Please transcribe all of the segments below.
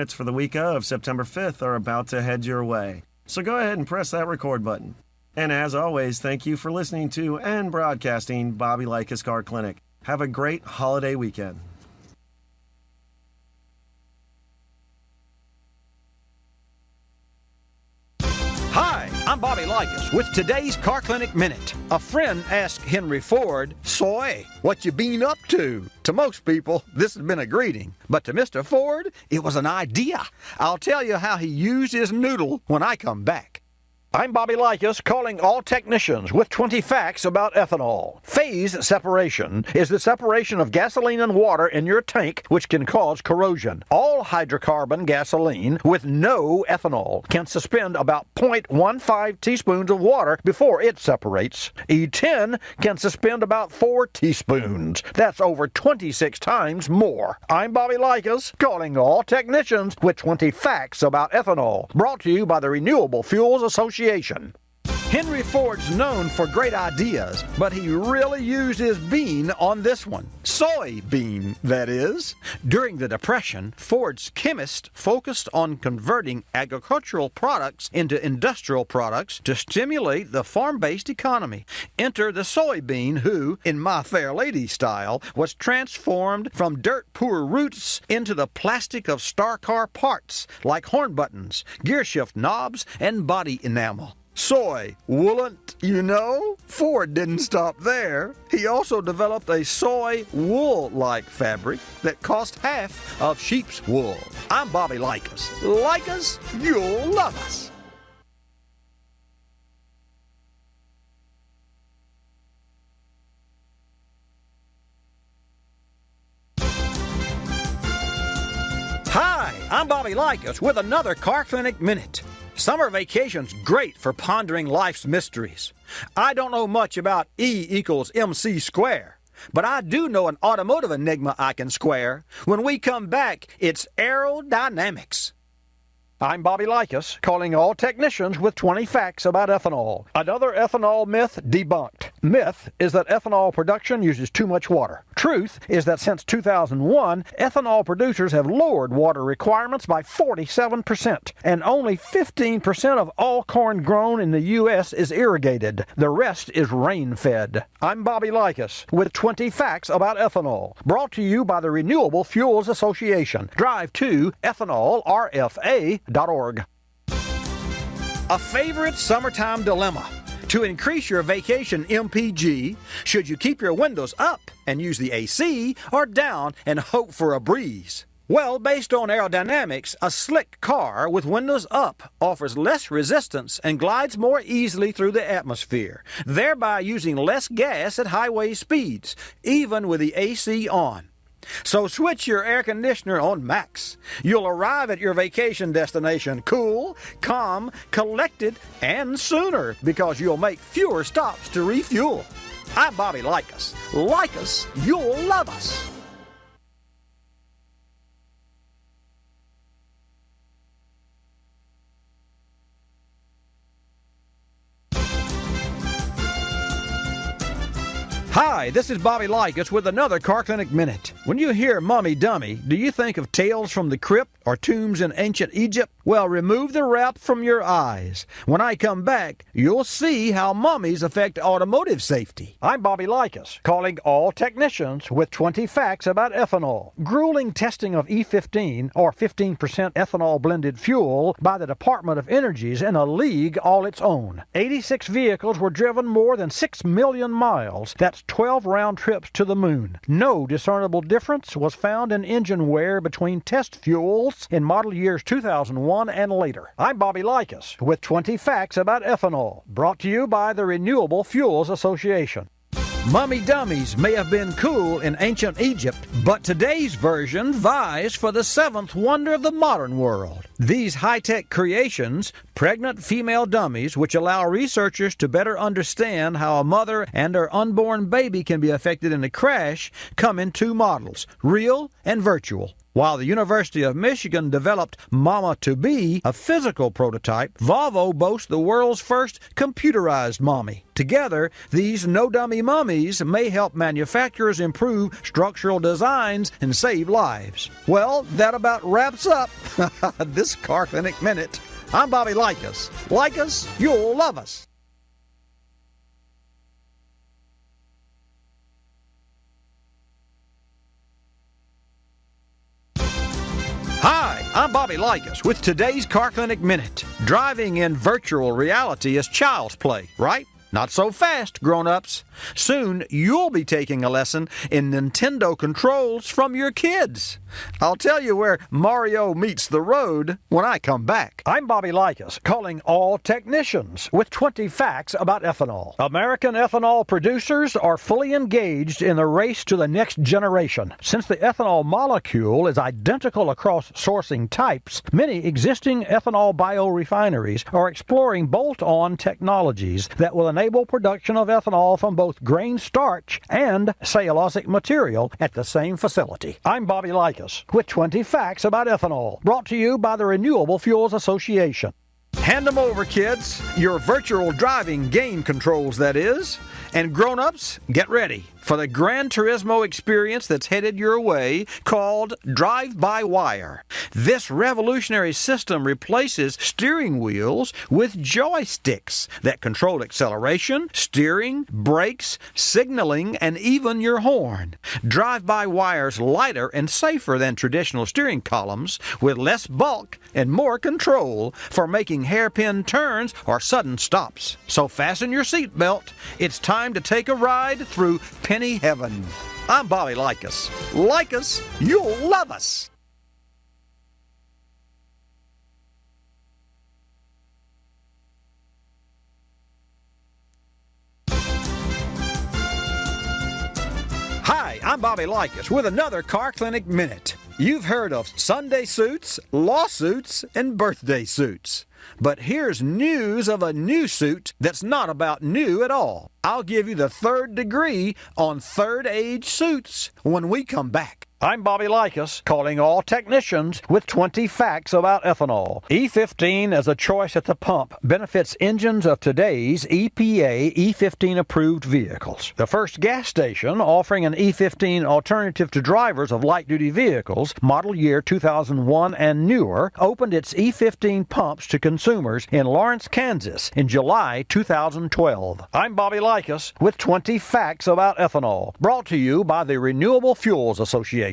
It's for the week of September 5th are about to head your way. So go ahead and press that record button. And as always, thank you for listening to and broadcasting Bobby Likis Car Clinic. Have a great holiday weekend. Hi, I'm Bobby Likis with today's Car Clinic Minute. A friend asked Henry Ford, "Soy, what you been up to?" To most people, this has been a greeting, but to Mr. Ford, it was an idea. I'll tell you how he used his noodle when I come back. I'm Bobby Likis, calling all technicians with 20 facts about ethanol. Phase separation is the separation of gasoline and water in your tank, which can cause corrosion. All hydrocarbon gasoline with no ethanol can suspend about 0.15 teaspoons of water before it separates. E10 can suspend about 4 teaspoons. That's over 26 times more. I'm Bobby Likis, calling all technicians with 20 facts about ethanol. Brought to you by the Renewable Fuels Association. Henry Ford's known for great ideas, but he really used his bean on this one. Soybean, that is. During the Depression, Ford's chemists focused on converting agricultural products into industrial products to stimulate the farm-based economy. Enter the soybean who, in My Fair Lady style, was transformed from dirt-poor roots into the plastic of star car parts, like horn buttons, gearshift knobs, and body enamel. Soy wouldn't, you know? Ford didn't stop there. He also developed a soy wool-like fabric that cost half of sheep's wool. I'm Bobby Likis. Like us, you'll love us. Hi, I'm Bobby Likis with another Car Clinic Minute. Summer vacation's great for pondering life's mysteries. I don't know much about E equals MC square, but I do know an automotive enigma I can square. When we come back, it's aerodynamics. I'm Bobby Likis, calling all technicians with 20 facts about ethanol. Another ethanol myth debunked. Myth is that ethanol production uses too much water. Truth is that since 2001, ethanol producers have lowered water requirements by 47%, and only 15% of all corn grown in the U.S. is irrigated. The rest is rain-fed. I'm Bobby Likis with 20 facts about ethanol, brought to you by the Renewable Fuels Association. Drive to ethanolrfa.org. A favorite summertime dilemma. To increase your vacation MPG, should you keep your windows up and use the AC, or down and hope for a breeze? Well, based on aerodynamics, a slick car with windows up offers less resistance and glides more easily through the atmosphere, thereby using less gas at highway speeds, even with the AC on. So switch your air conditioner on max. You'll arrive at your vacation destination cool, calm, collected, and sooner because you'll make fewer stops to refuel. I'm Bobby Likis. Like us, you'll love us. Hi, this is Bobby Likis with another Car Clinic Minute. When you hear Mummy Dummy, do you think of Tales from the Crypt or tombs in ancient Egypt? Well, remove the wrap from your eyes. When I come back, you'll see how mummies affect automotive safety. I'm Bobby Likis, calling all technicians with 20 facts about ethanol. Grueling testing of E15, or 15% ethanol blended fuel, by the Department of Energy is in a league all its own. 86 vehicles were driven more than 6 million miles. That's 12 round trips to the moon. No discernible difference was found in engine wear between test fuels in model years 2001 and later. I'm Bobby Likis with 20 facts about ethanol, brought to you by the Renewable Fuels Association. Mummy dummies may have been cool in ancient Egypt, but today's version vies for the seventh wonder of the modern world. These high-tech creations, pregnant female dummies, which allow researchers to better understand how a mother and her unborn baby can be affected in a crash, come in two models, real and virtual. While the University of Michigan developed Mama to Be, a physical prototype, Volvo boasts the world's first computerized mommy. Together, these no-dummy mummies may help manufacturers improve structural designs and save lives. Well, that about wraps up this Car Clinic Minute. I'm Bobby Likis. Like us, you'll love us. Hi, I'm Bobby Likis with today's Car Clinic Minute. Driving in virtual reality is child's play, right? Not so fast, grown-ups. Soon, you'll be taking a lesson in Nintendo controls from your kids. I'll tell you where Mario meets the road when I come back. I'm Bobby Likis, calling all technicians with 20 facts about ethanol. American ethanol producers are fully engaged in the race to the next generation. Since the ethanol molecule is identical across sourcing types, many existing ethanol biorefineries are exploring bolt-on technologies that will enable production of ethanol from both grain starch and cellulosic material at the same facility. I'm Bobby Likis with 20 facts about ethanol, brought to you by the Renewable Fuels Association. Hand them over, kids. Your virtual driving game controls, that is. And grown-ups, get ready for the Gran Turismo experience that's headed your way called Drive-by-Wire. This revolutionary system replaces steering wheels with joysticks that control acceleration, steering, brakes, signaling, and even your horn. Drive-by-Wire's lighter and safer than traditional steering columns with less bulk and more control for making hairpin turns or sudden stops. So fasten your seatbelt. It's time to take a ride through Penny Heaven. I'm Bobby Likis. Like us, you'll love us. Hi, I'm Bobby Likis with another Car Clinic Minute. You've heard of Sunday suits, lawsuits, and birthday suits. But here's news of a new suit that's not about new at all. I'll give you the third degree on third age suits when we come back. I'm Bobby Likis, calling all technicians with 20 facts about ethanol. E15 as a choice at the pump benefits engines of today's EPA E15 approved vehicles. The first gas station offering an E15 alternative to drivers of light-duty vehicles, model year 2001 and newer, opened its E15 pumps to consumers in Lawrence, Kansas in July 2012. I'm Bobby Likis with 20 facts about ethanol, brought to you by the Renewable Fuels Association.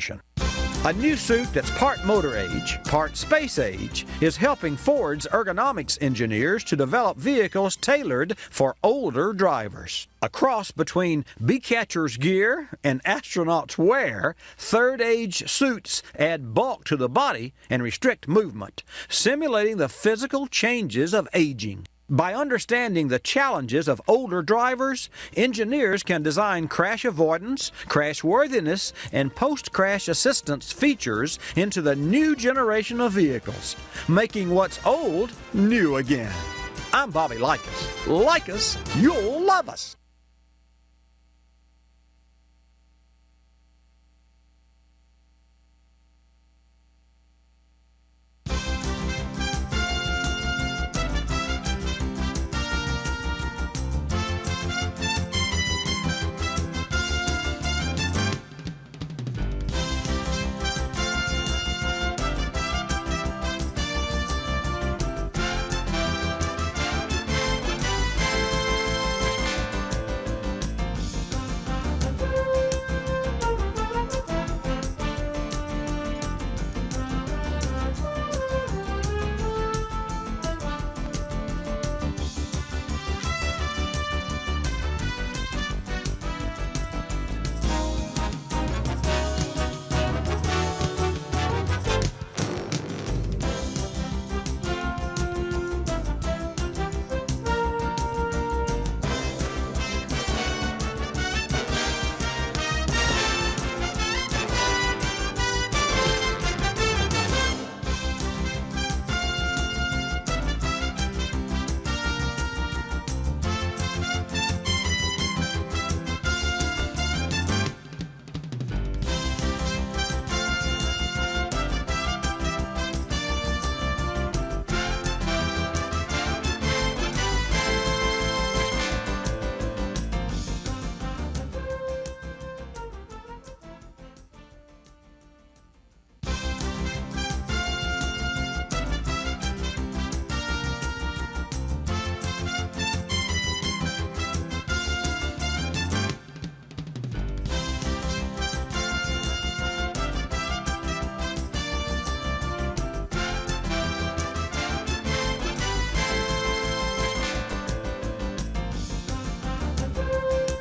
A new suit that's part motor age, part space age, is helping Ford's ergonomics engineers to develop vehicles tailored for older drivers. A cross between Bee-Catcher's gear and astronaut's wear, third age suits add bulk to the body and restrict movement, simulating the physical changes of aging. By understanding the challenges of older drivers, engineers can design crash avoidance, crash worthiness, and post-crash assistance features into the new generation of vehicles, making what's old new again. I'm Bobby Likis. Like us, you'll love us.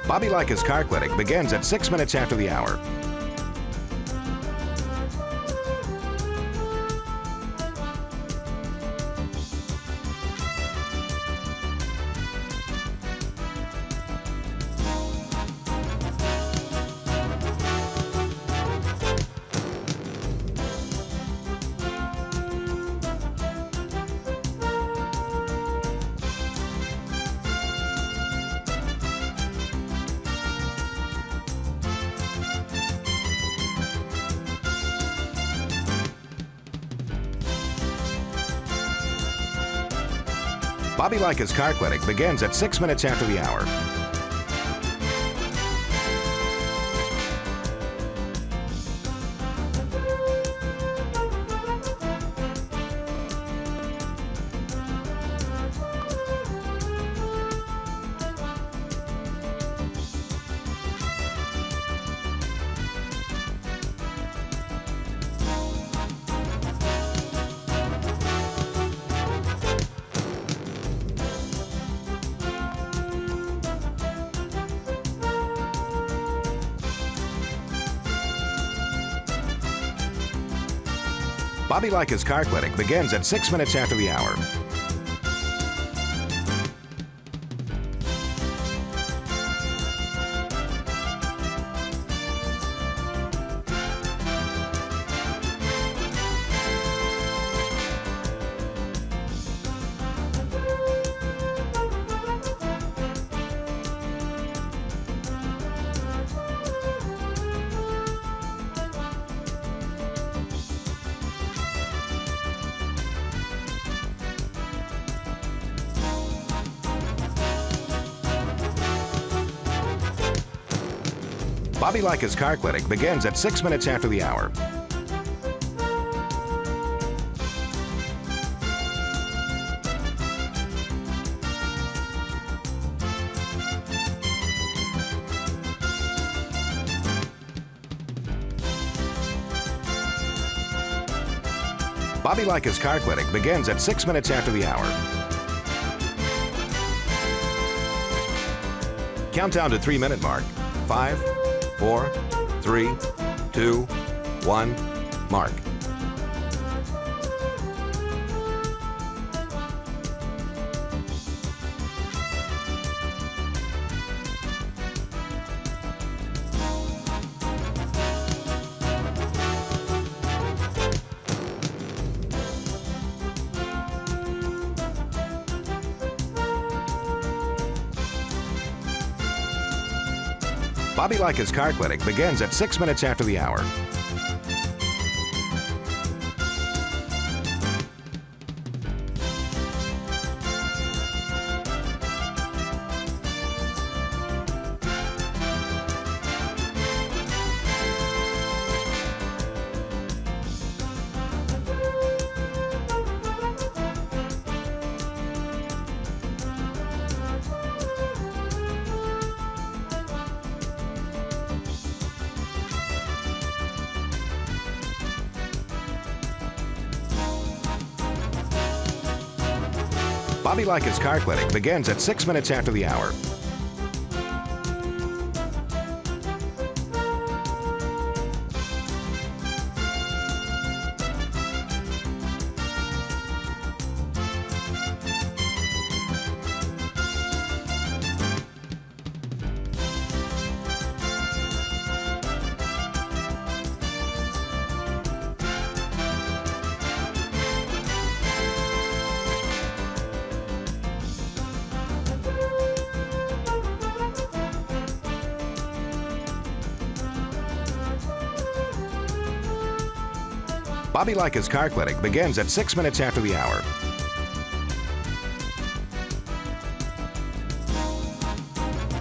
Bobby Likis Car Clinic begins at 6 minutes after the hour. Bobby Likis Car Clinic begins at 6 minutes after the hour. Bobby Likis Car Clinic begins at 6 minutes after the hour. Bobby Likis Car Clinic begins at 6 minutes after the hour. Bobby Likis Car Clinic begins at 6 minutes after the hour. Countdown to 3-minute mark. 5, 4, 3, 2, 1, mark. Bobby Likis Car Clinic begins at 6 minutes after the hour. Bobby Likis Car Clinic begins at 6 minutes after the hour. Bobby Likis Car Clinic begins at 6 minutes after the hour.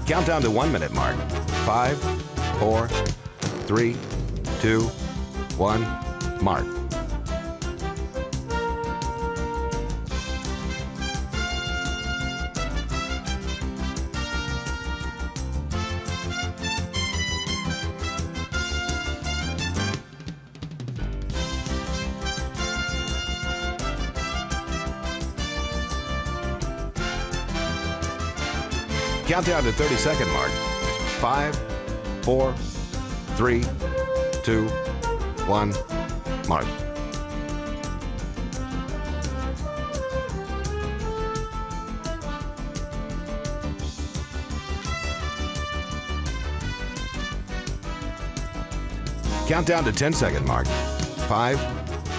Countdown to 1-minute mark. 5, 4, 3, 2, 1, mark. Countdown to 30-second mark. 5, 4, 3, 2, 1, mark. Count down to 10-second mark. 5,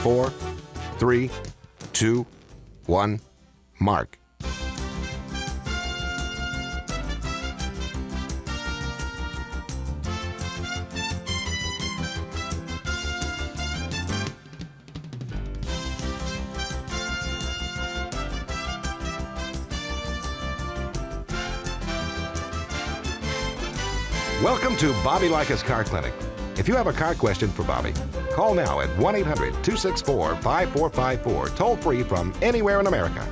4, 3, 2, 1, mark. Welcome to Bobby Likis Car Clinic. If you have a car question for Bobby, call now at 1-800-264-5454, toll free from anywhere in America.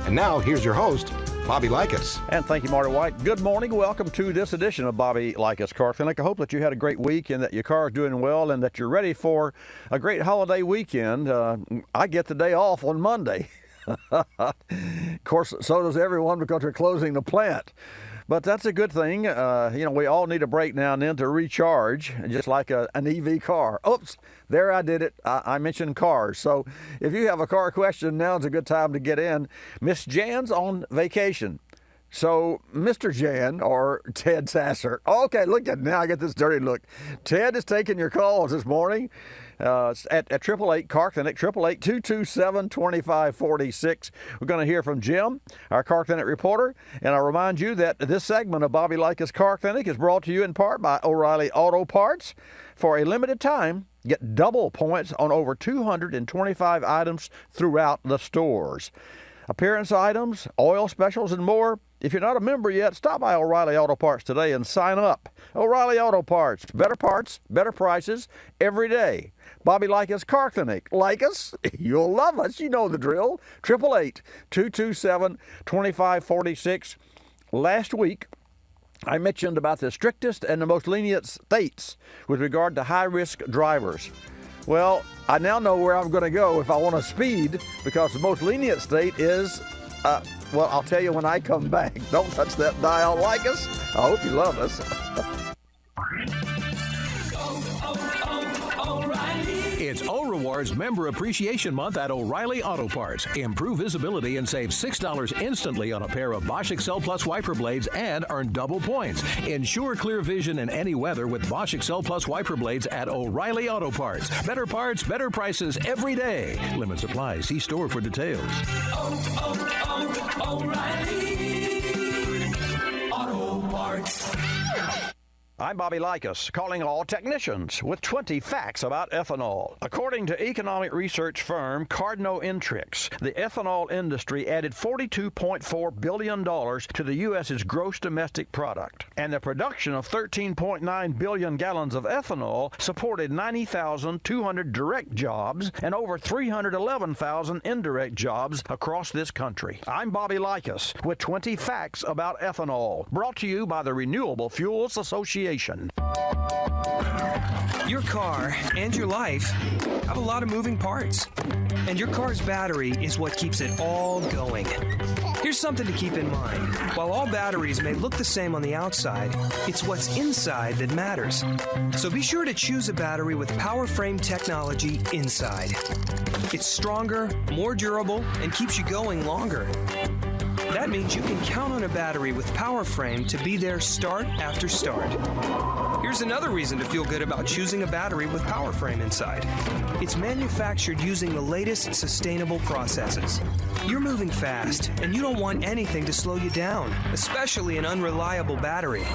And now, here's your host, Bobby Likis. And thank you, Marty White. Good morning. Welcome to this edition of Bobby Likis Car Clinic. I hope that you had a great week and that your car is doing well and that you're ready for a great holiday weekend. I get the day off on Monday. Of course, so does everyone because we're closing the plant. But that's a good thing. We all need a break now and then to recharge, just like an EV car. Oops, there I did it. I mentioned cars. So if you have a car question, now's a good time to get in. Miss Jan's on vacation. So Mr. Jan, or Ted Sasser. Okay, look at now I get this dirty look. Ted is taking your calls this morning. At 888 Car Clinic, 888-227-2546. We're going to hear from Jim, our Car Clinic reporter, and I'll remind you that this segment of Bobby Likis Car Clinic is brought to you in part by O'Reilly Auto Parts. For a limited time, get double points on over 225 items throughout the stores. Appearance items, oil specials, and more. If you're not a member yet, stop by O'Reilly Auto Parts today and sign up. O'Reilly Auto Parts, better prices, every day. Bobby Likis Car Clinic. Like us? You'll love us. You know the drill. 888-227-2546. Last week, I mentioned about the strictest and the most lenient states with regard to high-risk drivers. Well, I now know where I'm going to go if I want to speed, because the most lenient state is, I'll tell you when I come back. Don't touch that dial. Like us? I hope you love us. It's O-Rewards Member Appreciation Month at O'Reilly Auto Parts. Improve visibility and save $6 instantly on a pair of Bosch Excel Plus wiper blades and earn double points. Ensure clear vision in any weather with Bosch Excel Plus wiper blades at O'Reilly Auto Parts. Better parts, better prices every day. Limits apply. See store for details. O'Reilly Auto Parts. I'm Bobby Likis, calling all technicians with 20 facts about ethanol. According to economic research firm Cardno Intrix, the ethanol industry added $42.4 billion to the U.S.'s gross domestic product. And the production of 13.9 billion gallons of ethanol supported 90,200 direct jobs and over 311,000 indirect jobs across this country. I'm Bobby Likis with 20 facts about ethanol, brought to you by the Renewable Fuels Association. Your car and your life have a lot of moving parts, and your car's battery is what keeps it all going. Here's something to keep in mind. While all batteries may look the same on the outside, it's what's inside that matters. So be sure to choose a battery with power frame technology inside. It's stronger, more durable, and keeps you going longer. That means you can count on a battery with power frame to be there start after start. Here's another reason to feel good about choosing a battery with power frame inside. It's manufactured using the latest sustainable processes. You're moving fast, and you don't want anything to slow you down, especially an unreliable battery.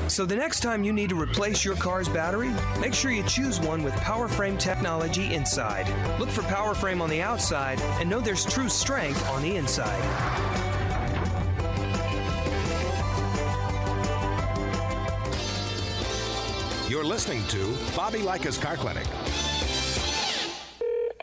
So the next time you need to replace your car's battery, make sure you choose one with power frame technology inside. Look for power frame on the outside and know there's true strength on the inside. You're listening to Bobby Likis Car Clinic.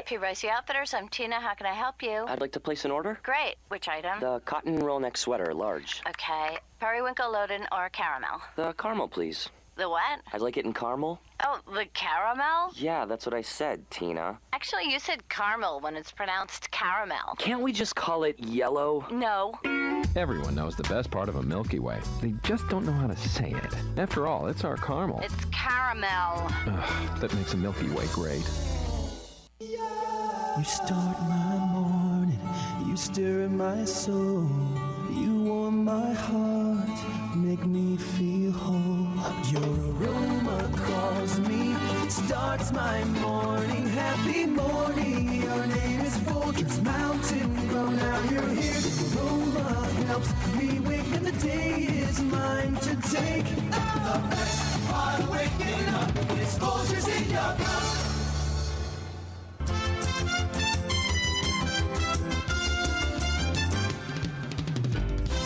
P. Ricey Outfitters, I'm Tina. How can I help you? I'd like to place an order. Great. Which item? The cotton roll neck sweater, large. Okay. Periwinkle, Loden, or caramel? The caramel, please. The what? I'd like it in caramel. Oh, the caramel? Yeah, that's what I said, Tina. Actually, you said caramel when it's pronounced caramel. Can't we just call it yellow? No. Everyone knows the best part of a Milky Way. They just don't know how to say it. After all, it's our caramel. It's caramel. Ugh, that makes a Milky Way great. You start my morning, you stir in my soul, you warm my heart, make me feel whole. Your aroma calls me, starts my morning, happy morning. Your name is Folgers Mountain Grow, now you're here. Your aroma helps me wake and the day is mine to take. The best part of waking up is Folgers in your cup.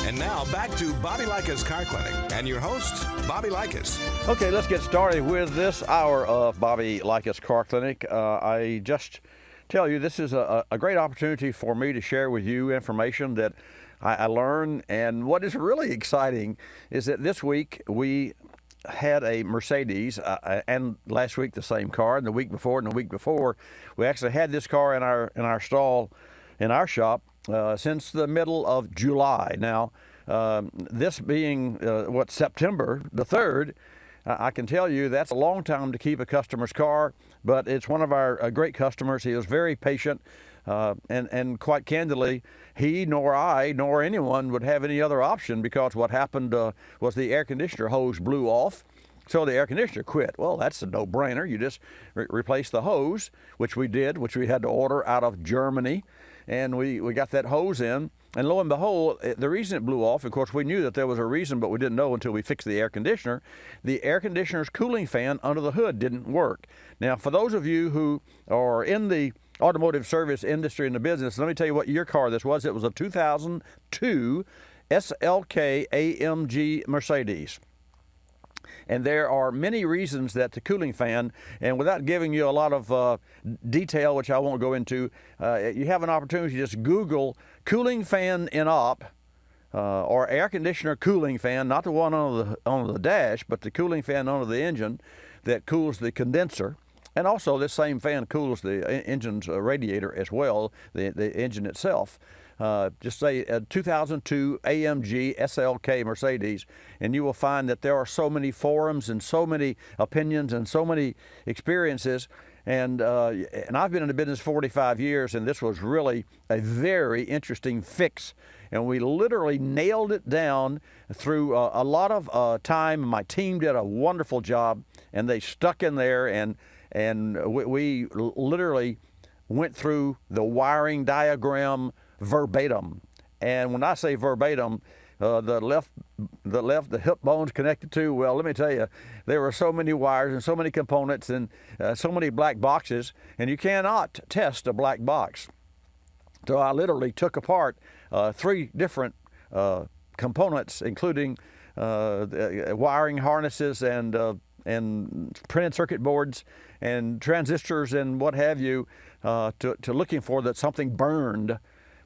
And now back to Bobby Likis Car Clinic and your host, Bobby Likis. Okay, let's get started with this hour of Bobby Likis Car Clinic. I just tell you, this is a great opportunity for me to share with you information that I learned. And what is really exciting is that this week we had a Mercedes, and last week the same car, and the week before, we actually had this car in our stall, in our shop, since the middle of July. Now, this being September the 3rd, I can tell you that's a long time to keep a customer's car, but it's one of our great customers. He was very patient, and quite candidly, he nor I nor anyone would have any other option, because what happened was the air conditioner hose blew off. So the air conditioner quit. Well, that's a no-brainer. You just replace the hose, which we did, which we had to order out of Germany. And we got that hose in, and lo and behold, the reason it blew off, of course, we knew that there was a reason, but we didn't know until we fixed the air conditioner. The air conditioner's cooling fan under the hood didn't work. Now, for those of you who are in the automotive service industry and the business, let me tell you what year car this was. It was a 2002 SLK AMG Mercedes. And there are many reasons that the cooling fan, and without giving you a lot of detail, which I won't go into, you have an opportunity to just Google cooling fan in op, or air conditioner cooling fan, not the one on the dash, but the cooling fan under the engine that cools the condenser. And also this same fan cools the engine's radiator as well, the engine itself. Just say a 2002 AMG SLK Mercedes, and you will find that there are so many forums and so many opinions and so many experiences. And I've been in the business 45 years, and this was really a very interesting fix. And we literally nailed it down through a lot of time. My team did a wonderful job, and they stuck in there, and we literally went through the wiring diagram verbatim. And when I say verbatim, the hip bones connected to, well, let me tell you, there were so many wires and so many components and so many black boxes, and you cannot test a black box. So I literally took apart 3 different components, including wiring harnesses and printed circuit boards and transistors and what have you, to looking for that something burned,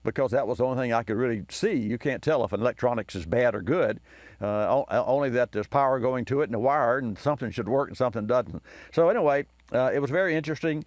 because that was the only thing I could really see. You can't tell if an electronics is bad or good, only that there's power going to it and a wire, and something should work and something doesn't. So anyway, it was very interesting.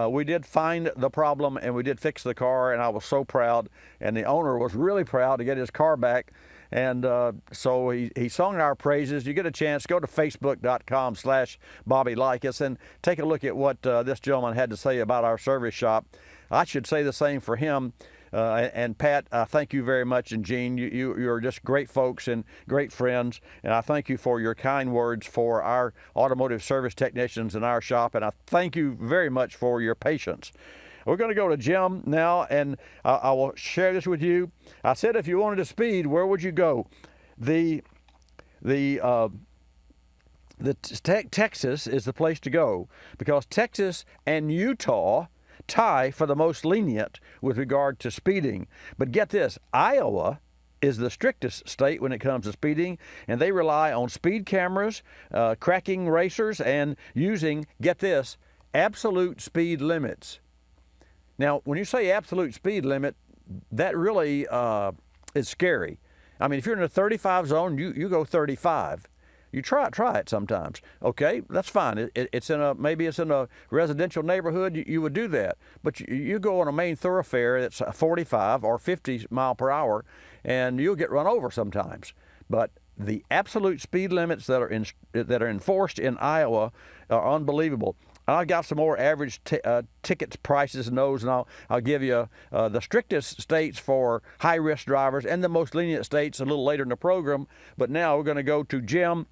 We did find the problem, and we did fix the car, and I was so proud, and the owner was really proud to get his car back. And so he sung our praises. You get a chance, go to facebook.com/Bobby Likis and take a look at what this gentleman had to say about our service shop. I should say the same for him. And Pat, thank you very much. And Gene, you're just great folks and great friends. And I thank you for your kind words for our automotive service technicians in our shop. And I thank you very much for your patience. We're going to go to Jim now, and I will share this with you. I said if you wanted to speed, where would you go? Texas is the place to go, because Texas and Utah tie for the most lenient with regard to speeding. But get this, Iowa is the strictest state when it comes to speeding, and they rely on speed cameras, cracking racers, and using, get this, absolute speed limits. Now, when you say absolute speed limit, that really is scary. I mean, if you're in a 35 zone, you go 35. You try it sometimes. Okay, that's fine. Maybe it's in a residential neighborhood. You would do that. But you go on a main thoroughfare that's 45 or 50 mile per hour, and you'll get run over sometimes. But the absolute speed limits that are enforced in Iowa are unbelievable. And I've got some more average ticket prices in those, and I'll give you the strictest states for high-risk drivers and the most lenient states a little later in the program. But now we're going to go to Jim.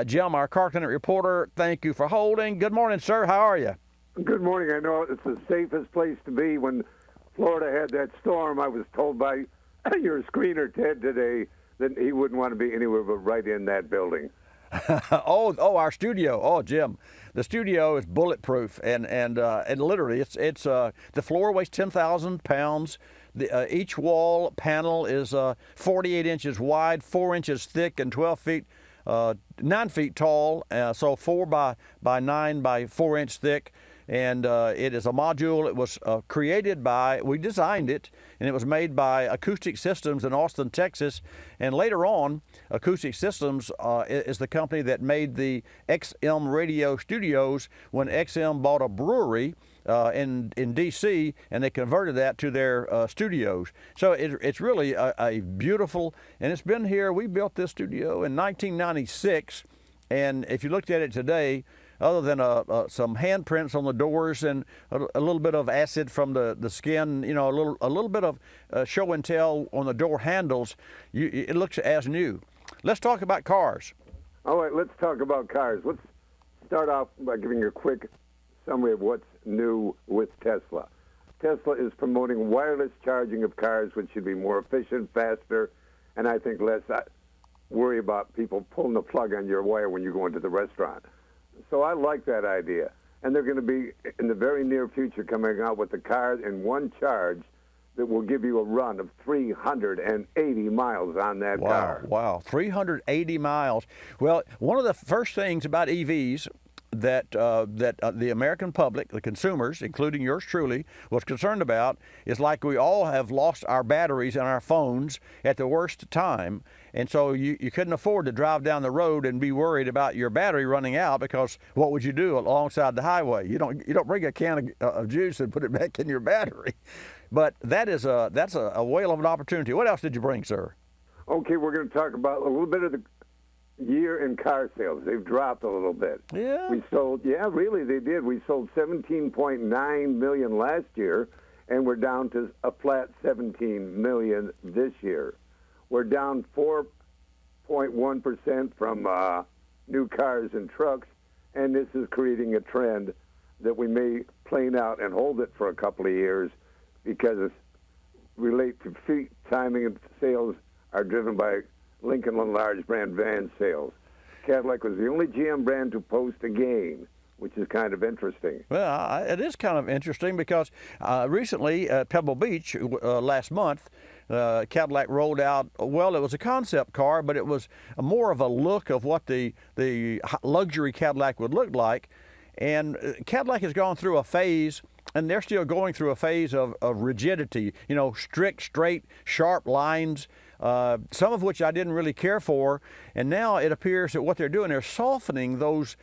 Jim, our car clinic reporter, thank you for holding. Good morning, sir. How are you? Good morning. I know it's the safest place to be. When Florida had that storm, I was told by your screener, Ted, today that he wouldn't want to be anywhere but right in that building. Our studio. Oh, Jim, the studio is bulletproof, and literally, it's the floor weighs 10,000 pounds. Each wall panel is 48 inches wide, 4 inches thick, and 9 feet tall. So 4 by 9 by 4 inch thick. And it is a module. It was we designed it, and it was made by Acoustic Systems in Austin, Texas. And later on, Acoustic Systems is the company that made the XM radio studios when XM bought a brewery in D.C., and they converted that to their studios. So it's really a beautiful, and it's been here. We built this studio in 1996, and if you looked at it today, other than some handprints on the doors and a little bit of acid from the skin, a little bit of show and tell on the door handles, it looks as new. Let's talk about cars. All right, let's talk about cars. Let's start off by giving a quick summary of what's new with Tesla. Tesla is promoting wireless charging of cars, which should be more efficient, faster, and I think less worry about people pulling the plug on your wire when you go into the restaurant. So I like that idea. And they're going to be, in the very near future, coming out with the cars in one charge that will give you a run of 380 miles on that car. Wow, 380 miles. Well, one of the first things about EVs that the American public, the consumers, including yours truly, was concerned about is like we all have lost our batteries in our phones at the worst time. And so you couldn't afford to drive down the road and be worried about your battery running out, because what would you do alongside the highway? You don't bring a can of juice and put it back in your battery. But that's a whale of an opportunity. What else did you bring, sir? Okay, we're going to talk about a little bit of the year in car sales. They've dropped a little bit. Yeah. Really, they did. We sold 17.9 million last year, and we're down to a flat 17 million this year. We're down 4.1% from new cars and trucks, and this is creating a trend that we may plane out and hold it for a couple of years, because it's relate to fleet timing and sales are driven by Lincoln and large brand van sales. Cadillac was the only GM brand to post a gain, which is kind of interesting. Well, it is kind of interesting because recently at Pebble Beach last month, Cadillac rolled out, well, it was a concept car, but it was more of a look of what the luxury Cadillac would look like. And Cadillac has gone through a phase, and they're still going through a phase of rigidity, strict, straight, sharp lines, some of which I didn't really care for. And now it appears that what they're doing, they're softening those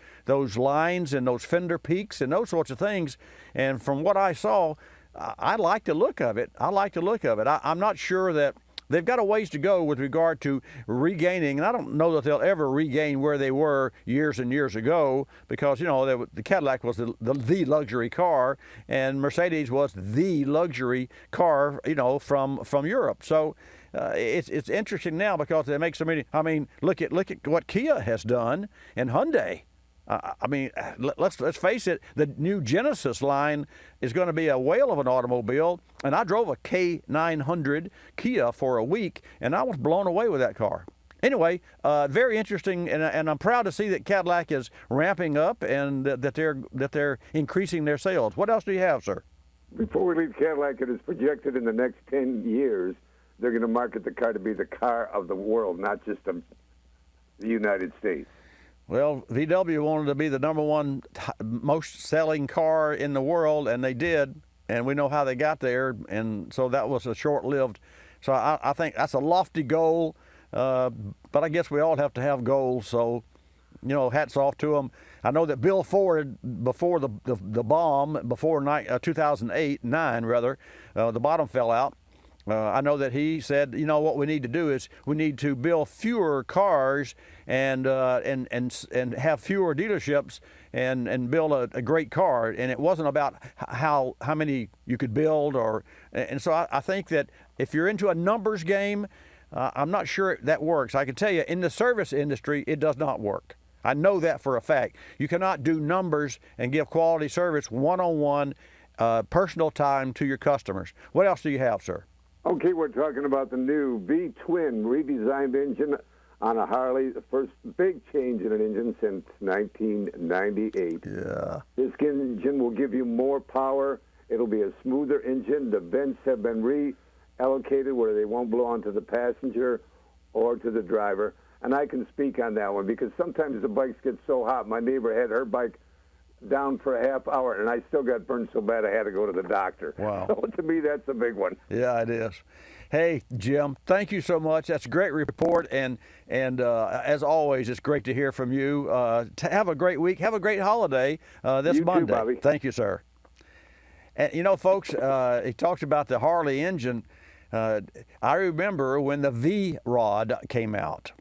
lines and those fender peaks and those sorts of things. And from what I saw, I like the look of it. I'm not sure that they've got a ways to go with regard to regaining, and I don't know that they'll ever regain where they were years and years ago, because the Cadillac was the luxury car, and Mercedes was the luxury car, from Europe. So it's interesting now because they make so many. I mean, look at what Kia has done and Hyundai. Let's face it, the new Genesis line is going to be a whale of an automobile, and I drove a K900 Kia for a week, and I was blown away with that car. Anyway, very interesting, and I'm proud to see that Cadillac is ramping up and that they're increasing their sales. What else do you have, sir? Before we leave Cadillac, it is projected in the next 10 years they're going to market the car to be the car of the world, not just of the United States. Well, VW wanted to be the number one most selling car in the world, and they did, and we know how they got there, and so that was a short-lived. So I think that's a lofty goal, but I guess we all have to have goals, so hats off to them. I know that Bill Ford, before the bomb, before 2008-9 rather, the bottom fell out. I know that he said, what we need to do is we need to build fewer cars and have fewer dealerships and build a great car. And it wasn't about how many you could build and so I think that if you're into a numbers game, I'm not sure that works. I can tell you in the service industry, it does not work. I know that for a fact. You cannot do numbers and give quality service one-on-one, personal time to your customers. What else do you have, sir? Okay, we're talking about the new V-twin redesigned engine on a Harley, the first big change in an engine since 1998. Yeah. This engine will give you more power. It'll be a smoother engine. The vents have been reallocated where they won't blow onto the passenger or to the driver. And I can speak on that one because sometimes the bikes get so hot. My neighbor had her bike down for a half hour, and I still got burned so bad I had to go to the doctor. Wow. So to me, that's a big one. Yeah, it is. Hey, Jim, thank you so much. That's a great report, and as always, it's great to hear from you. Have a great week. Have a great holiday this You Monday. too, Bobby. Thank you, sir. And, folks, he talks about the Harley engine. I remember when the V-Rod came out.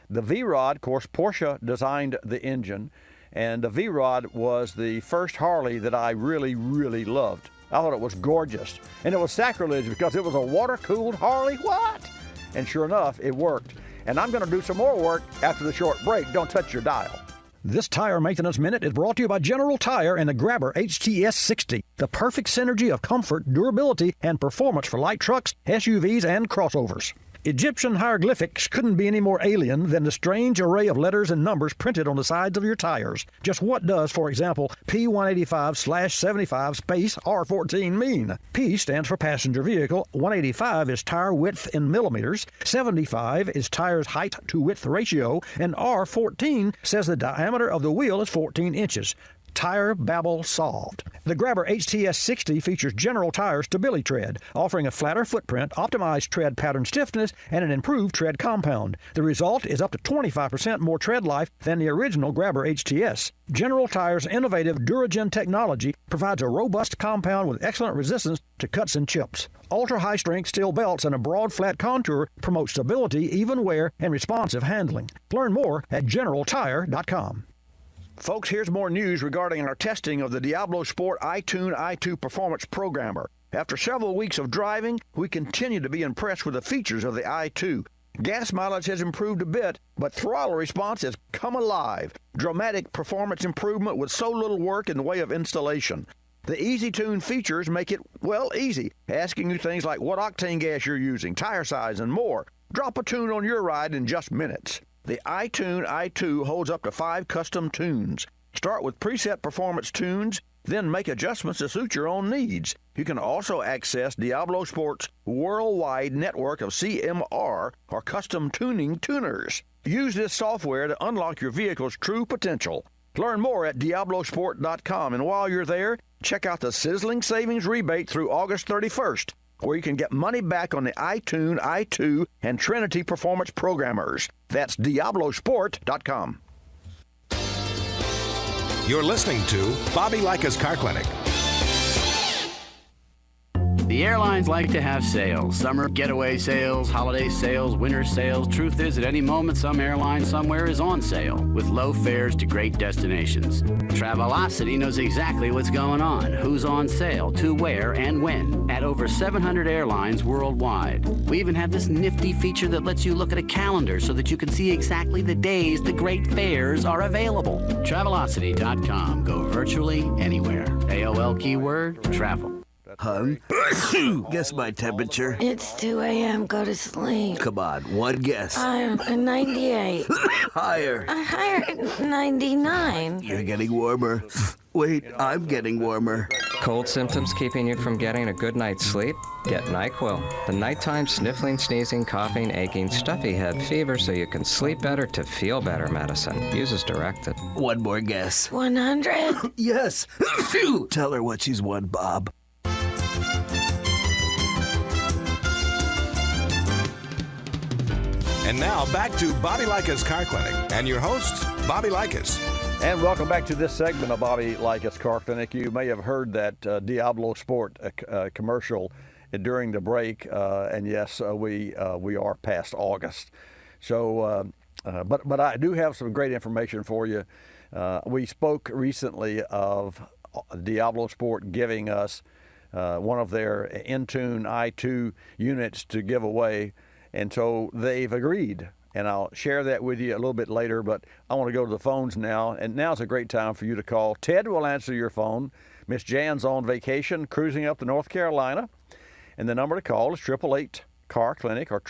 The V-Rod, of course, Porsche designed the engine, and the V-Rod was the first Harley that I really, really loved. I thought it was gorgeous. And it was sacrilege because it was a water-cooled Harley. What? And sure enough, it worked. And I'm going to do some more work after the short break. Don't touch your dial. This Tire Maintenance Minute is brought to you by General Tire and the Grabber HTS 60, the perfect synergy of comfort, durability, and performance for light trucks, SUVs, and crossovers. Egyptian hieroglyphics couldn't be any more alien than the strange array of letters and numbers printed on the sides of your tires. Just what does, for example, P185/75 space R14 mean? P stands for passenger vehicle, 185 is tire width in millimeters, 75 is tire's height to width ratio, and R14 says the diameter of the wheel is 14 inches. Tire babble solved. The Grabber HTS 60 features General Tire Stability Tread, offering a flatter footprint, optimized tread pattern stiffness, and an improved tread compound. The result is up to 25% more tread life than the original Grabber HTS. General Tire's innovative Duragen technology provides a robust compound with excellent resistance to cuts and chips. Ultra-high-strength steel belts and a broad flat contour promote stability, even wear, and responsive handling. Learn more at GeneralTire.com. Folks, here's more news regarding our testing of the Diablo Sport iTune i2 Performance Programmer. After several weeks of driving, we continue to be impressed with the features of the i2. Gas mileage has improved a bit, but throttle response has come alive. Dramatic performance improvement with so little work in the way of installation. The Easy Tune features make it, easy, asking you things like what octane gas you're using, tire size, and more. Drop a tune on your ride in just minutes. The iTune i2 holds up to 5 custom tunes. Start with preset performance tunes, then make adjustments to suit your own needs. You can also access Diablo Sport's worldwide network of CMR or custom tuning tuners. Use this software to unlock your vehicle's true potential. Learn more at DiabloSport.com, and while you're there, check out the sizzling savings rebate through August 31st. Where you can get money back on the iTune, i2, and Trinity Performance Programmers. That's DiabloSport.com. You're listening to Bobby Likis Car Clinic. The airlines like to have sales. Summer getaway sales, holiday sales, winter sales. Truth is, at any moment, some airline somewhere is on sale with low fares to great destinations. Travelocity knows exactly what's going on, who's on sale, to where, and when, at over 700 airlines worldwide. We even have this nifty feature that lets you look at a calendar so that you can see exactly the days the great fares are available. Travelocity.com. Go virtually anywhere. AOL keyword, travel. Hung? Guess my temperature. It's 2 a.m. Go to sleep. Come on, one guess. I'm 98. Higher. Higher, 99. You're getting warmer. Wait, I'm getting warmer. Cold symptoms keeping you from getting a good night's sleep? Get NyQuil, the nighttime sniffling, sneezing, coughing, aching, stuffy head, fever so you can sleep better to feel better medicine. Use as directed. One more guess. 100? Yes. Tell her what she's won, Bob. And now back to Bobby Likis Car Clinic and your host, Bobby Likis. And welcome back to this segment of Bobby Likis Car Clinic. You may have heard that Diablo Sport commercial during the break, and yes, we are past August. So, but I do have some great information for you. We spoke recently of Diablo Sport giving us one of their Intune i2 units to give away, and so they've agreed. And I'll share that with you a little bit later, but I want to go to the phones now, and now's a great time for you to call. Ted will answer your phone. Miss Jan's on vacation, cruising up to North Carolina, and the number to call is 888 Car Clinic or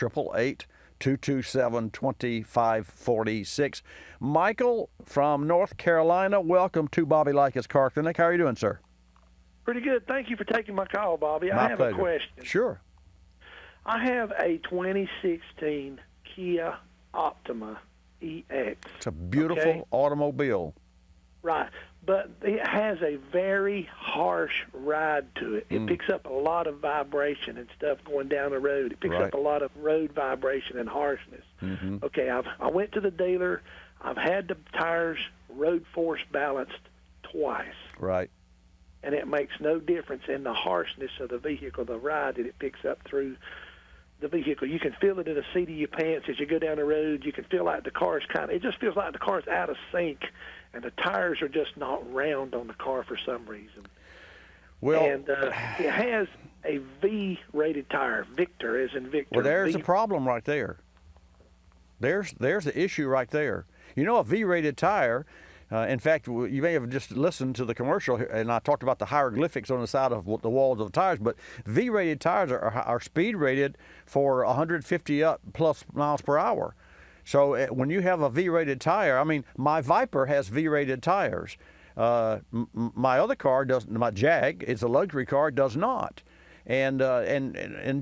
888-227-2546. Michael from North Carolina, welcome to Bobby Likis Car Clinic. How are you doing, sir? Pretty good. Thank you for taking my call, Bobby. My I have pleasure. a question. Sure. I have a 2016 Kia Optima EX. It's a beautiful automobile. Right. But it has a very harsh ride to it. It picks up a lot of vibration and stuff going down the road. It picks up a lot of road vibration and harshness. Mm-hmm. Okay, I went to the dealer. I've had the tires road force balanced twice. Right. And it makes no difference in the harshness of the vehicle, the ride that it picks up through the vehicle. You can feel it in the seat of your pants as you go down the road. You can feel like the car's it just feels like the car's out of sync, and the tires are just not round on the car for some reason. Well, and it has a V-rated tire, Victor as in Victor. Well, there's a problem right there. There's the issue right there. You know, a V-rated tire, in fact, you may have just listened to the commercial, and I talked about the hieroglyphics on the side of the walls of the tires, but V-rated tires are speed rated for 150 plus miles per hour. So when you have a V-rated tire, I mean, my Viper has V-rated tires. My other car doesn't. My Jag, it's a luxury car, does not. And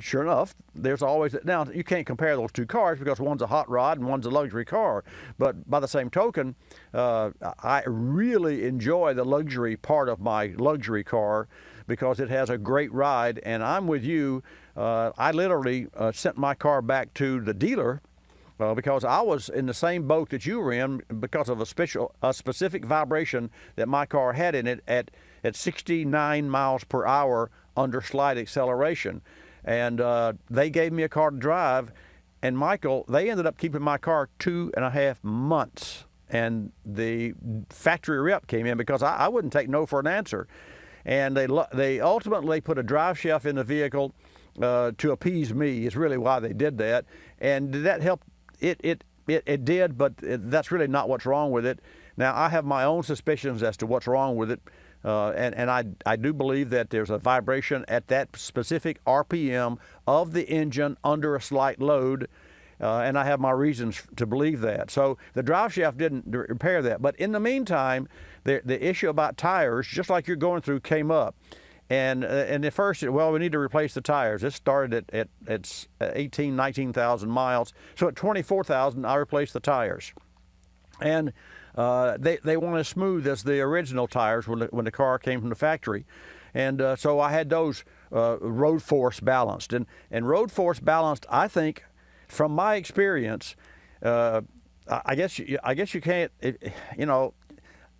sure enough, there's always now you can't compare those two cars because one's a hot rod and one's a luxury car. But by the same token, I really enjoy the luxury part of my luxury car because it has a great ride. And I'm with you. I literally sent my car back to the dealer because I was in the same boat that you were in because of a specific vibration that my car had in it at 69 miles per hour under slight acceleration. And they gave me a car to drive, and Michael, they ended up keeping my car 2.5 months. And the factory rep came in because I wouldn't take no for an answer. And they ultimately put a drive shaft in the vehicle to appease me is really why they did that. And did that help? It did, but that's really not what's wrong with it. Now, I have my own suspicions as to what's wrong with it. And I do believe that there's a vibration at that specific RPM of the engine under a slight load, and I have my reasons to believe that. So the drive shaft didn't repair that. But in the meantime, the issue about tires, just like you're going through, came up. And at first, well, we need to replace the tires. This started at 18,000, 19,000 miles. So at 24,000, I replaced the tires. And they weren't as smooth as the original tires when the car came from the factory. And so I had those road force balanced. And road force balanced, I think, from my experience, I guess you can't,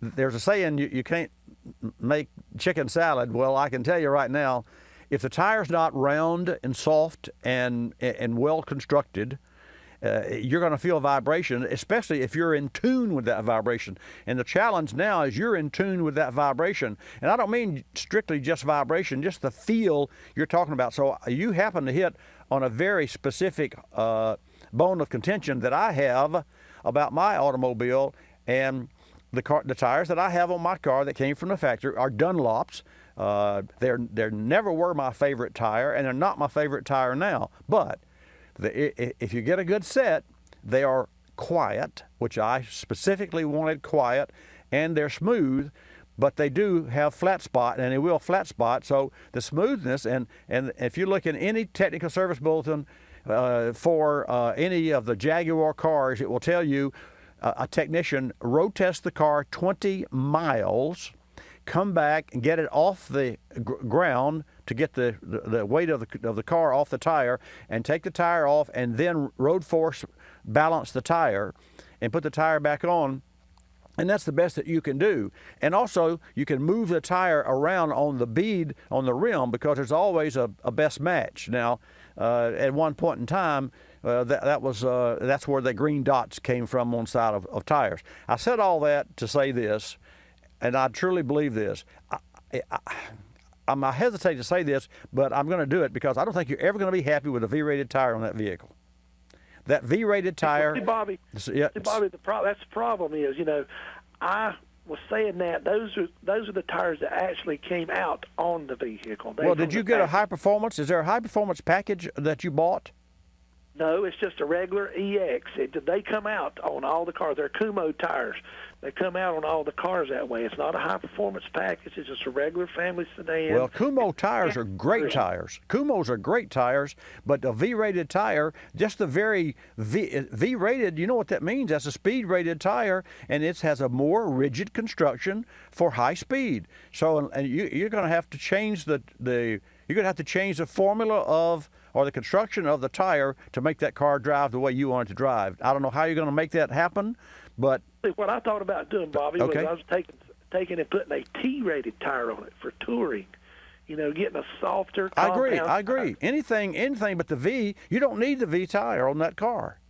there's a saying, you can't make chicken salad. Well, I can tell you right now, if the tire's not round and soft and well constructed, you're going to feel vibration, especially if you're in tune with that vibration. And the challenge now is you're in tune with that vibration. And I don't mean strictly just vibration, just the feel you're talking about. So you happen to hit on a very specific bone of contention that I have about my automobile. And the tires that I have on my car that came from the factory are Dunlops. They never were my favorite tire, and they're not my favorite tire now. But if you get a good set, they are quiet, which I specifically wanted quiet, and they're smooth, but they do have flat spot, and they will flat spot. So the smoothness, and if you look in any technical service bulletin for any of the Jaguar cars, it will tell you a technician road test the car 20 miles, come back and get it off the ground to get the weight of the car off the tire, and take the tire off, and then road force balance the tire and put the tire back on. And that's the best that you can do. And also, you can move the tire around on the bead on the rim, because there's always a best match. Now, at one point in time, that's where the green dots came from on the side of tires. I said all that to say this, and I truly believe this. I hesitate to say this, but I'm going to do it, because I don't think you're ever going to be happy with a V-rated tire on that vehicle. That V-rated tire. See, Bobby, that's the problem is, I was saying that those are the tires that actually came out on the vehicle. Well, did you get a high performance? Is there a high performance package that you bought? No, it's just a regular EX. They come out on all the cars. They're Kumo tires. They come out on all the cars that way. It's not a high-performance package. It's just a regular family sedan. Well, Kumo tires are great tires. Kumos are great tires, but a V-rated tire, just the very V-rated, you know what that means? That's a speed-rated tire, and it has a more rigid construction for high speed. So, and you're going to have to change the formula of, or the construction of the tire to make that car drive the way you want it to drive. I don't know how you're going to make that happen, but what I thought about doing, Bobby, was I was taking and putting a T-rated tire on it for touring. Getting a softer. I agree. Anything but the V. You don't need the V tire on that car.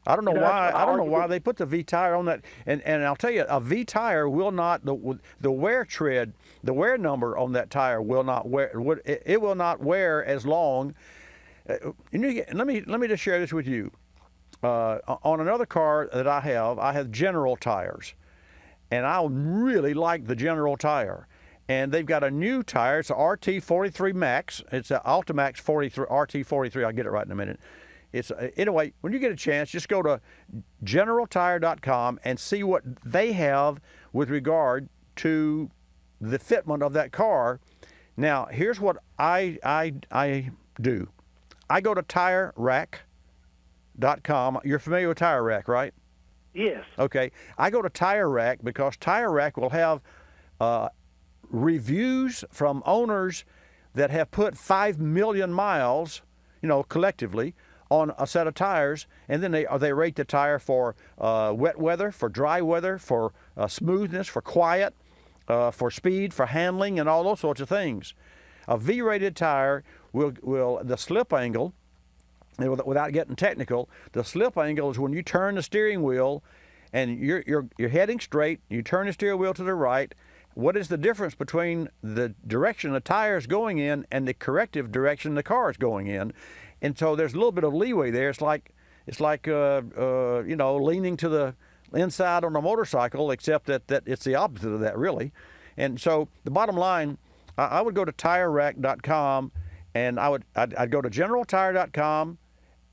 I don't know why. I don't know why they put the V tire on that. And I'll tell you, a V tire will not the wear tread, the wear number on that tire will not wear. It will not wear as long. Let me just share this with you. On another car that I have General tires, and I really like the General tire. And they've got a new tire. It's a RT43 Max. It's an Ultimax 43 RT43. I'll get it right in a minute. It's anyway. When you get a chance, just go to GeneralTire.com and see what they have with regard to the fitment of that car. Now, here's what I do. I go to TireRack.com. You're familiar with Tire Rack, right? Yes. Okay. I go to Tire Rack because Tire Rack will have reviews from owners that have put 5 million miles, collectively, on a set of tires, and then they rate the tire for wet weather, for dry weather, for smoothness, for quiet, for speed, for handling, and all those sorts of things. A V-rated tire will the slip angle. Without getting technical, the slip angle is when you turn the steering wheel and you're heading straight, you turn the steering wheel to the right. What is the difference between the direction the tire is going in and the corrective direction the car is going in? And so there's a little bit of leeway there. It's like leaning to the inside on a motorcycle, except that it's the opposite of that, really. And so the bottom line, I would go to TireRack.com, and I'd go to GeneralTire.com.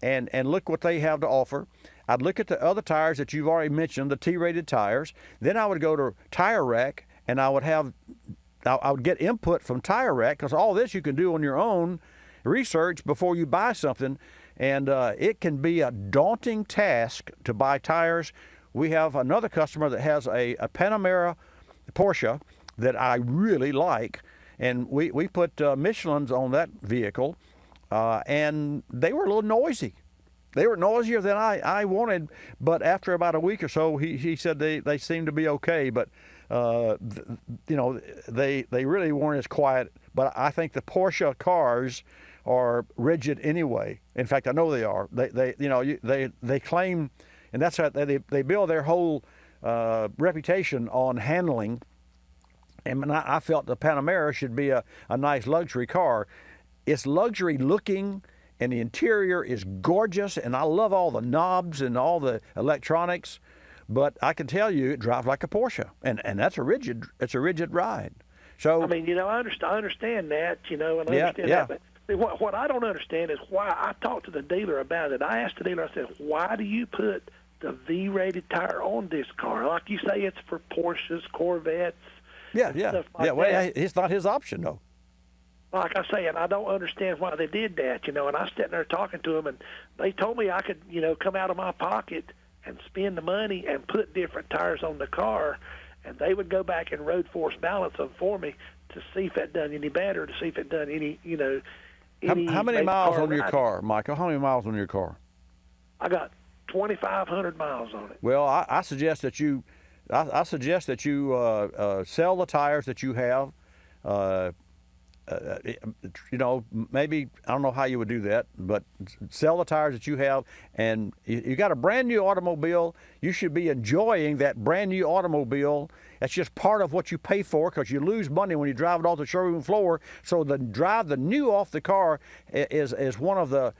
And look what they have to offer. I'd look at the other tires that you've already mentioned, the T-rated tires. Then I would go to Tire Rack, and I would get input from Tire Rack, because all this you can do on your own research before you buy something. And it can be a daunting task to buy tires. We have another customer that has a Panamera Porsche that I really like, and we put Michelin's on that vehicle. And they were a little noisy. They were noisier than I wanted, but after about a week or so, he said they seemed to be okay. But they really weren't as quiet. But I think the Porsche cars are rigid anyway. In fact, I know they are. They claim, and that's how they build their whole reputation on handling. And I felt the Panamera should be a nice luxury car. It's luxury looking, and the interior is gorgeous, and I love all the knobs and all the electronics, but I can tell you it drives like a Porsche, and that's a rigid ride. So I understand that, and I understand that, but what I don't understand is why. I talked to the dealer about it. I asked the dealer, I said, why do you put the V-rated tire on this car? Like you say, it's for Porsches, Corvettes. Stuff like that. It's not his option, though. Like I say, and I don't understand why they did that, and I was sitting there talking to them, and they told me I could, come out of my pocket and spend the money and put different tires on the car, and they would go back and road force balance them for me to see if it done any better, to see if it done any, How many miles on your ride. car, Michael? How many miles on your car? I got 2,500 miles on it. Well, I suggest that you, sell the tires that you have. Maybe I don't know how you would do that, but sell the tires that you have, and you got a brand new automobile. You should be enjoying that brand new automobile. That's just part of what you pay for, because you lose money when you drive it off the showroom floor. So the drive the new off the car is one of the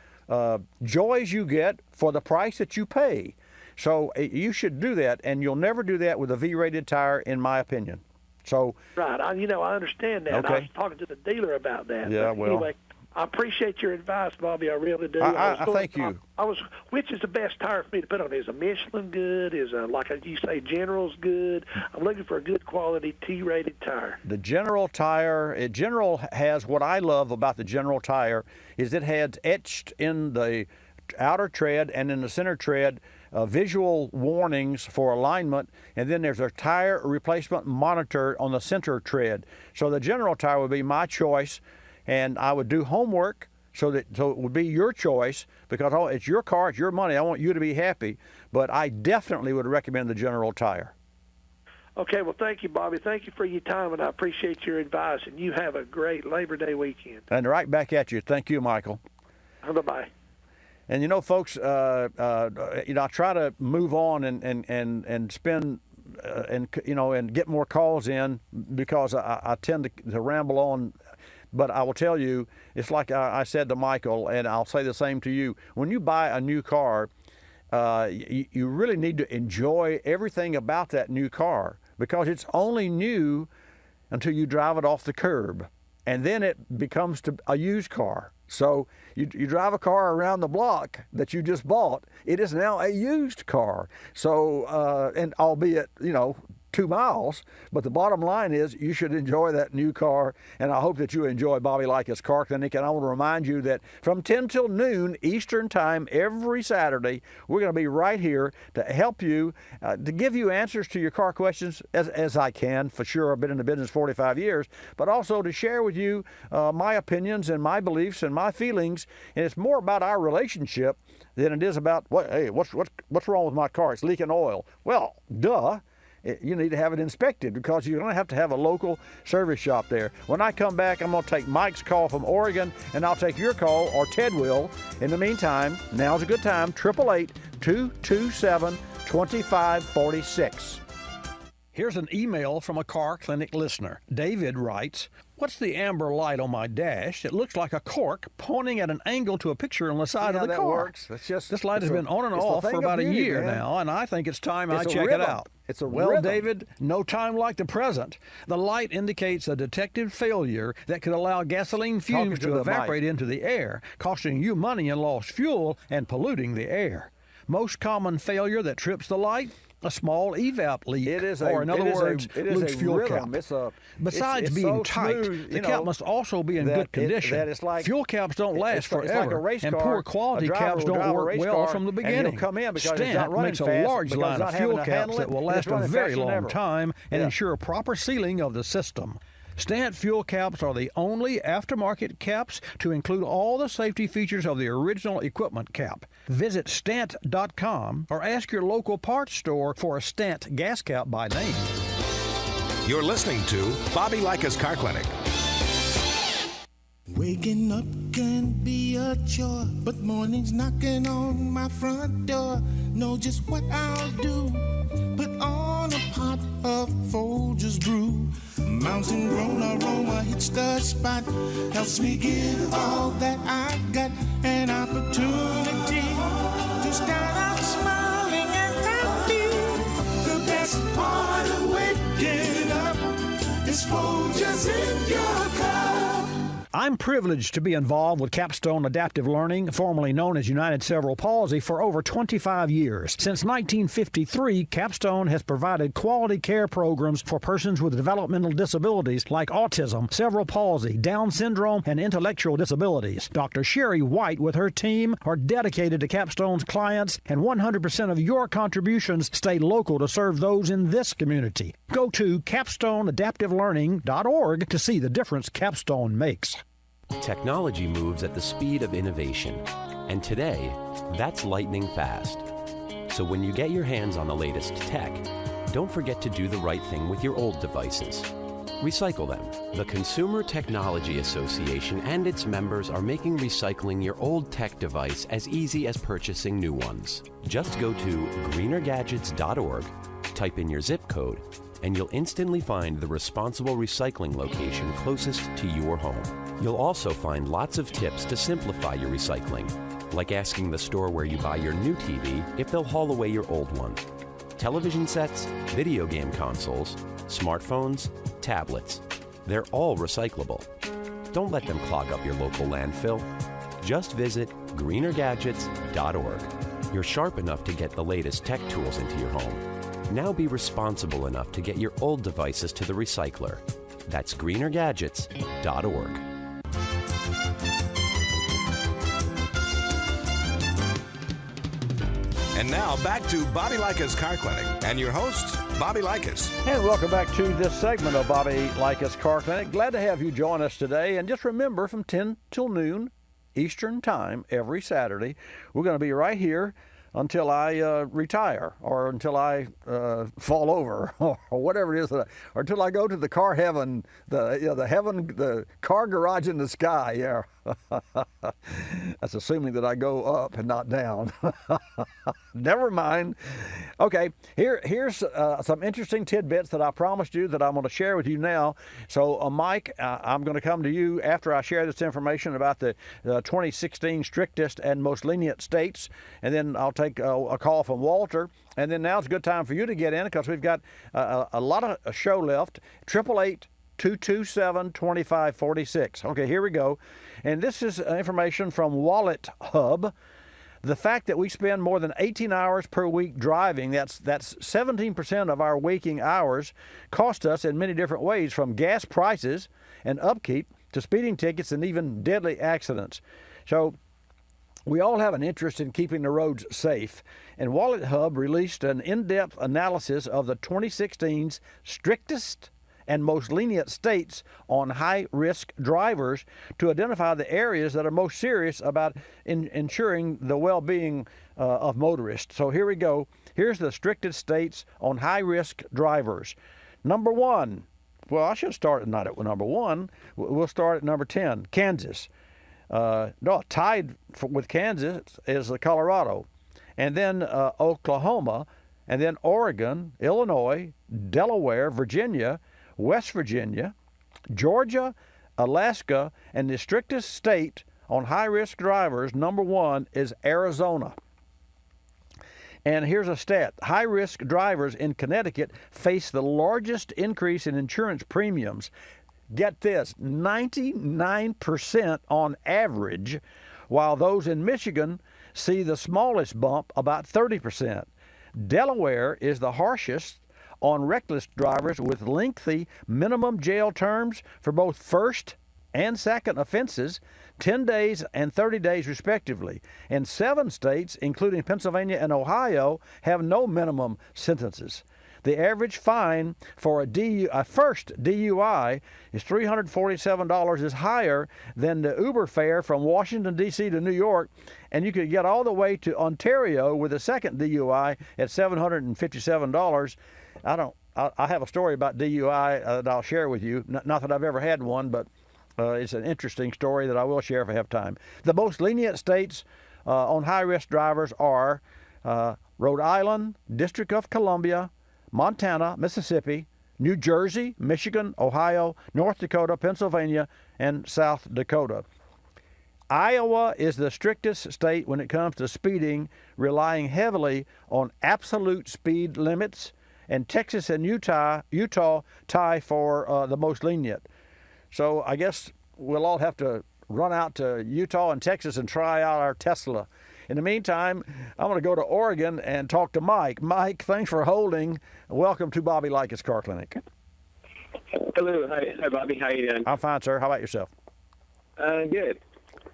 joys you get for the price that you pay. So you should do that, and you'll never do that with a V-rated tire, in my opinion. So right, I understand that. Okay. I was talking to the dealer about that. Yeah, but well. Anyway, I appreciate your advice, Bobby. I really do. I thank you. Which is the best tire for me to put on? Is a Michelin good? Is like you say, General's good? I'm looking for a good quality T-rated tire. The General tire, General has what I love about the General tire is it has etched in the outer tread and in the center tread visual warnings for alignment, and then there's a tire replacement monitor on the center tread. So the General tire would be my choice, and I would do homework so it would be your choice, because it's your car, it's your money. I want you to be happy, but I definitely would recommend the General tire. Okay, well, thank you, Bobby. Thank you for your time, and I appreciate your advice, and you have a great Labor Day weekend. And right back at you. Thank you, Michael. Bye-bye. And folks, I try to move on and spend and get more calls in, because I tend to ramble on. But I will tell you, it's like I said to Michael, and I'll say the same to you. When you buy a new car, you really need to enjoy everything about that new car, because it's only new until you drive it off the curb, and then it becomes a used car. So you drive a car around the block that you just bought, it is now a used car. So, and albeit, 2 miles, but the bottom line is you should enjoy that new car, and I hope that you enjoy Bobby Likis Car Clinic. And I want to remind you that from 10 till noon Eastern Time every Saturday, we're going to be right here to help you, to give you answers to your car questions as I can. For sure, I've been in the business 45 years, but also to share with you my opinions and my beliefs and my feelings. And it's more about our relationship than it is about, what's wrong with my car? It's leaking oil. Well, duh. You need to have it inspected, because you're going to have a local service shop there. When I come back, I'm going to take Mike's call from Oregon, and I'll take your call, or Ted will. In the meantime, now's a good time, 888-227-2546. Here's an email from a Car Clinic listener. David writes, "What's the amber light on my dash? It looks like a cork pointing at an angle to a picture on the side of the car. Works? This light has been on and off for about a year now, and I think it's time I check it out." It's a Well, rhythm. David, no time like the present. The light indicates a detected failure that could allow gasoline fumes to evaporate into the air, costing you money in lost fuel and polluting the air. Most common failure that trips the light: a small evap leak, or in other words, loose fuel cap. Besides it's being so tight, smooth, the cap must also be in good condition. Fuel caps don't last forever, and poor quality caps don't work well from the beginning. Stant makes a large line of fuel caps that will last a very long time and ensure proper sealing of the system. Stant fuel caps are the only aftermarket caps to include all the safety features of the original equipment cap. Visit Stant.com or ask your local parts store for a Stant gas cap by name. You're listening to Bobby Likis Car Clinic. Waking up can be a chore, but mornings knocking on my front door. Know just what I'll do. Put on a pot of Folgers brew. Mountain grown aroma hits the spot. Helps me give all that I've got. An opportunity to start out smiling and happy. The best part of waking up is Folgers in your cup. I'm I'm privileged to be involved with Capstone Adaptive Learning, formerly known as United Cerebral Palsy, for over 25 years. Since 1953, Capstone has provided quality care programs for persons with developmental disabilities like autism, cerebral palsy, Down syndrome, and intellectual disabilities. Dr. Sherry White with her team are dedicated to Capstone's clients, and 100% of your contributions stay local to serve those in this community. Go to capstoneadaptivelearning.org to see the difference Capstone makes. Technology moves at the speed of innovation, and today, that's lightning fast. So when you get your hands on the latest tech, don't forget to do the right thing with your old devices. Recycle them. The Consumer Technology Association and its members are making recycling your old tech device as easy as purchasing new ones. Just go to greenergadgets.org, type in your zip code, and you'll instantly find the responsible recycling location closest to your home. You'll also find lots of tips to simplify your recycling, like asking the store where you buy your new TV if they'll haul away your old one. Television sets, video game consoles, smartphones, tablets, they're all recyclable. Don't let them clog up your local landfill. Just visit greenergadgets.org. You're sharp enough to get the latest tech tools into your home. Now be responsible enough to get your old devices to the recycler. That's greenergadgets.org. And now back to Bobby Likis Car Clinic and your host, Bobby Likis. And welcome back to this segment of Bobby Likis Car Clinic. Glad to have you join us today. And just remember, from 10 till noon Eastern Time every Saturday, we're going to be right here until I retire, or until I fall over, or whatever it is, or until I go to the car heaven, the car garage in the sky. Yeah, that's assuming that I go up and not down. Never mind. Okay, here's some interesting tidbits that I promised you that I'm going to share with you now. So, Mike, I'm going to come to you after I share this information about the 2016 strictest and most lenient states, and then I'll take a call from Walter, and then now's a good time for you to get in because we've got a lot of show left. 888-227-2546. Okay, here we go. And this is information from Wallet Hub. The fact that we spend more than 18 hours per week driving, that's 17% of our waking hours, cost us in many different ways, from gas prices and upkeep to speeding tickets and even deadly accidents. So we all have an interest in keeping the roads safe, and Wallet Hub released an in-depth analysis of the 2016's strictest and most lenient states on high-risk drivers to identify the areas that are most serious about ensuring the well-being of motorists. So here we go. Here's the strictest states on high-risk drivers. Number 1. Well, I should start not at number 1. We'll start at number 10, Kansas. Tied with Kansas is Colorado, and then Oklahoma, and then Oregon, Illinois, Delaware, Virginia, West Virginia, Georgia, Alaska, and the strictest state on high-risk drivers, number 1, is Arizona. And here's a stat. High-risk drivers in Connecticut face the largest increase in insurance premiums. Get this, 99% on average, while those in Michigan see the smallest bump, about 30%. Delaware is the harshest on reckless drivers, with lengthy minimum jail terms for both first and second offenses, 10 days and 30 days respectively. And 7 states, including Pennsylvania and Ohio, have no minimum sentences. The average fine for a first DUI is $347, is higher than the Uber fare from Washington, D.C. to New York, and you could get all the way to Ontario with a second DUI at $757. I have a story about DUI that I'll share with you. Not that I've ever had one, but it's an interesting story that I will share if I have time. The most lenient states on high-risk drivers are Rhode Island, District of Columbia, Montana, Mississippi, New Jersey, Michigan, Ohio, North Dakota, Pennsylvania, and South Dakota. Iowa is the strictest state when it comes to speeding, relying heavily on absolute speed limits, and Texas and Utah tie for the most lenient. So I guess we'll all have to run out to Utah and Texas and try out our Tesla. In the meantime, I'm going to go to Oregon and talk to Mike. Mike, thanks for holding. Welcome to Bobby Likis Car Clinic. Hello. Hi, Bobby. How you doing? I'm fine, sir. How about yourself? Good.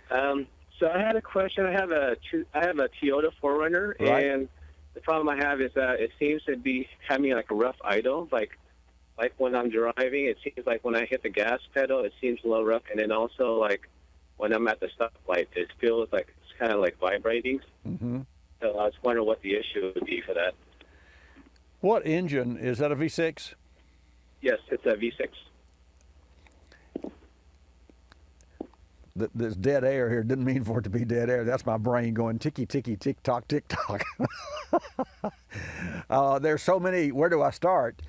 So I had a question. I have a Toyota 4Runner, Right. and the problem I have is that it seems to be having like a rough idle. Like when I'm driving, it seems like when I hit the gas pedal, it seems a little rough, and then also like when I'm at the stoplight, it feels like it's kind of like vibrating. Mm-hmm. So I was wondering what the issue would be for that. What engine? Is that a V6? Yes, it's a V6. This dead air here didn't mean for it to be dead air. That's my brain going ticky, ticky, tick tock, tick tock. There's so many. Where do I start?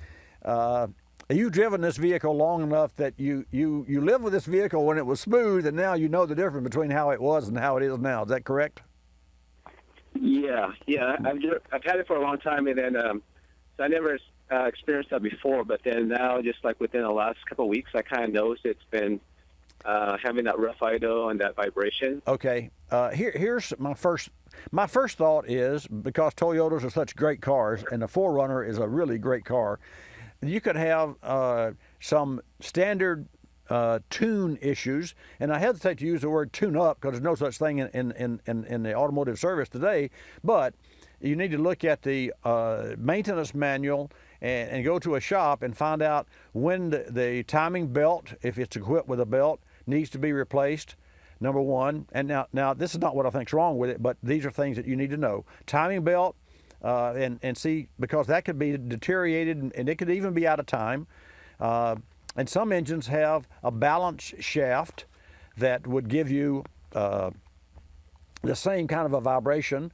You've driven this vehicle long enough that you lived with this vehicle when it was smooth, and now you know the difference between how it was and how it is now. Is that correct? Yeah. I've had it for a long time, and then so I never experienced that before. But then now, just like within the last couple of weeks, I kind of noticed it's been having that rough idle and that vibration. Okay. Here's my first thought is, because Toyotas are such great cars, and the 4Runner is a really great car, you could have some standard tune issues, and I hesitate to use the word tune up because there's no such thing in the automotive service today, but you need to look at the maintenance manual and go to a shop and find out when the timing belt, if it's equipped with a belt, needs to be replaced, number one. And now this is not what I think's wrong with it, but these are things that you need to know. Timing belt, and see, because that could be deteriorated and it could even be out of time. And some engines have a balance shaft that would give you the same kind of a vibration.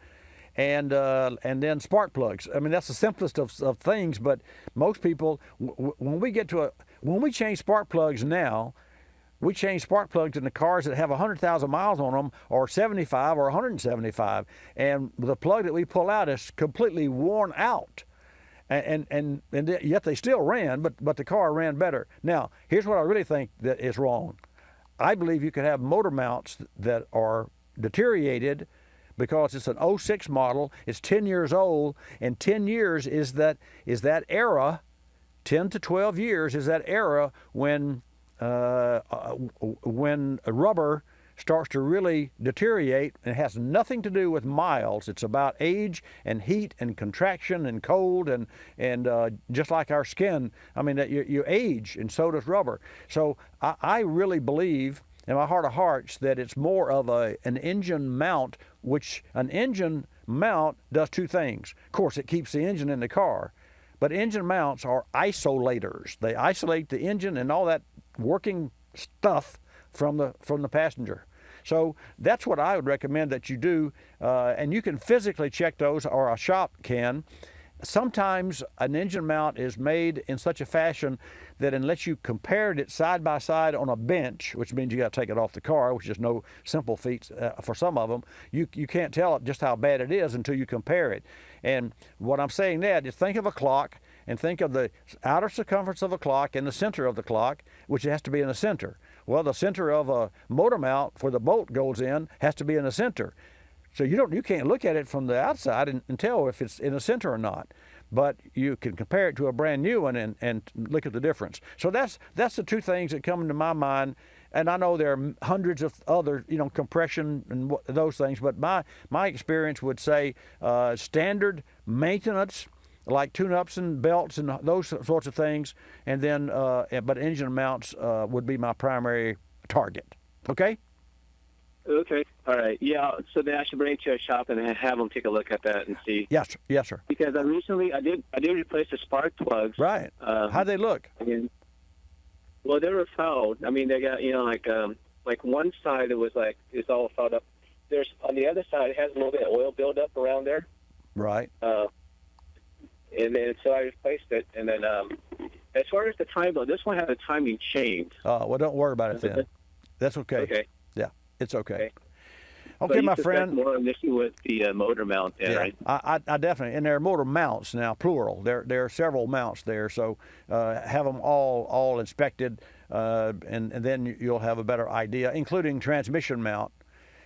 And then spark plugs. I mean, that's the simplest of things, but most people, when we change spark plugs now, we change spark plugs in the cars that have 100,000 miles on them, or 75 or 175, and the plug that we pull out is completely worn out, and yet they still ran, but the car ran better. Now, here's what I really think that is wrong. I believe you could have motor mounts that are deteriorated because it's an 06 model, it's 10 years old, and 10 years is that era, 10 to 12 years is that era when rubber starts to really deteriorate, and it has nothing to do with miles. It's about age and heat and contraction and cold and just like our skin. I mean, that you age, and so does rubber. So I really believe in my heart of hearts that it's more of an engine mount, which an engine mount does two things. Of course, it keeps the engine in the car, but engine mounts are isolators. They isolate the engine and all that working stuff from the passenger. So that's what I would recommend that you do, and you can physically check those, or a shop can. Sometimes an engine mount is made in such a fashion that unless you compared it side by side on a bench, which means you got to take it off the car, which is no simple feat for some of them, you can't tell just how bad it is until you compare it. And what I'm saying now is think of a clock and think of the outer circumference of a clock and the center of the clock, which has to be in the center. Well, the center of a motor mount where the bolt goes in has to be in the center. So you can't look at it from the outside and tell if it's in the center or not. But you can compare it to a brand new one and look at the difference. So that's the two things that come into my mind. And I know there are hundreds of other, compression and those things. But my experience would say standard maintenance, like tune-ups and belts and those sorts of things. And then, but engine mounts would be my primary target. Okay? Okay. All right. Yeah. So then I should bring it to a shop and have them take a look at that and see. Yes, sir. Because I did replace the spark plugs. Right. How'd they look? Well, they were fouled. I mean, they got like one side it was like it's all fouled up. There's on the other side it has a little bit of oil buildup around there. Right. And then so I replaced it, and then as far as the time belt, this one had a timing chain. Well, don't worry about it then. That's okay. Okay. Yeah, it's okay. Okay, my friend. More of an issue with the motor mount there, right? I definitely, and there are motor mounts now, plural. There are several mounts there, so have them all inspected. and then you'll have a better idea, including transmission mount.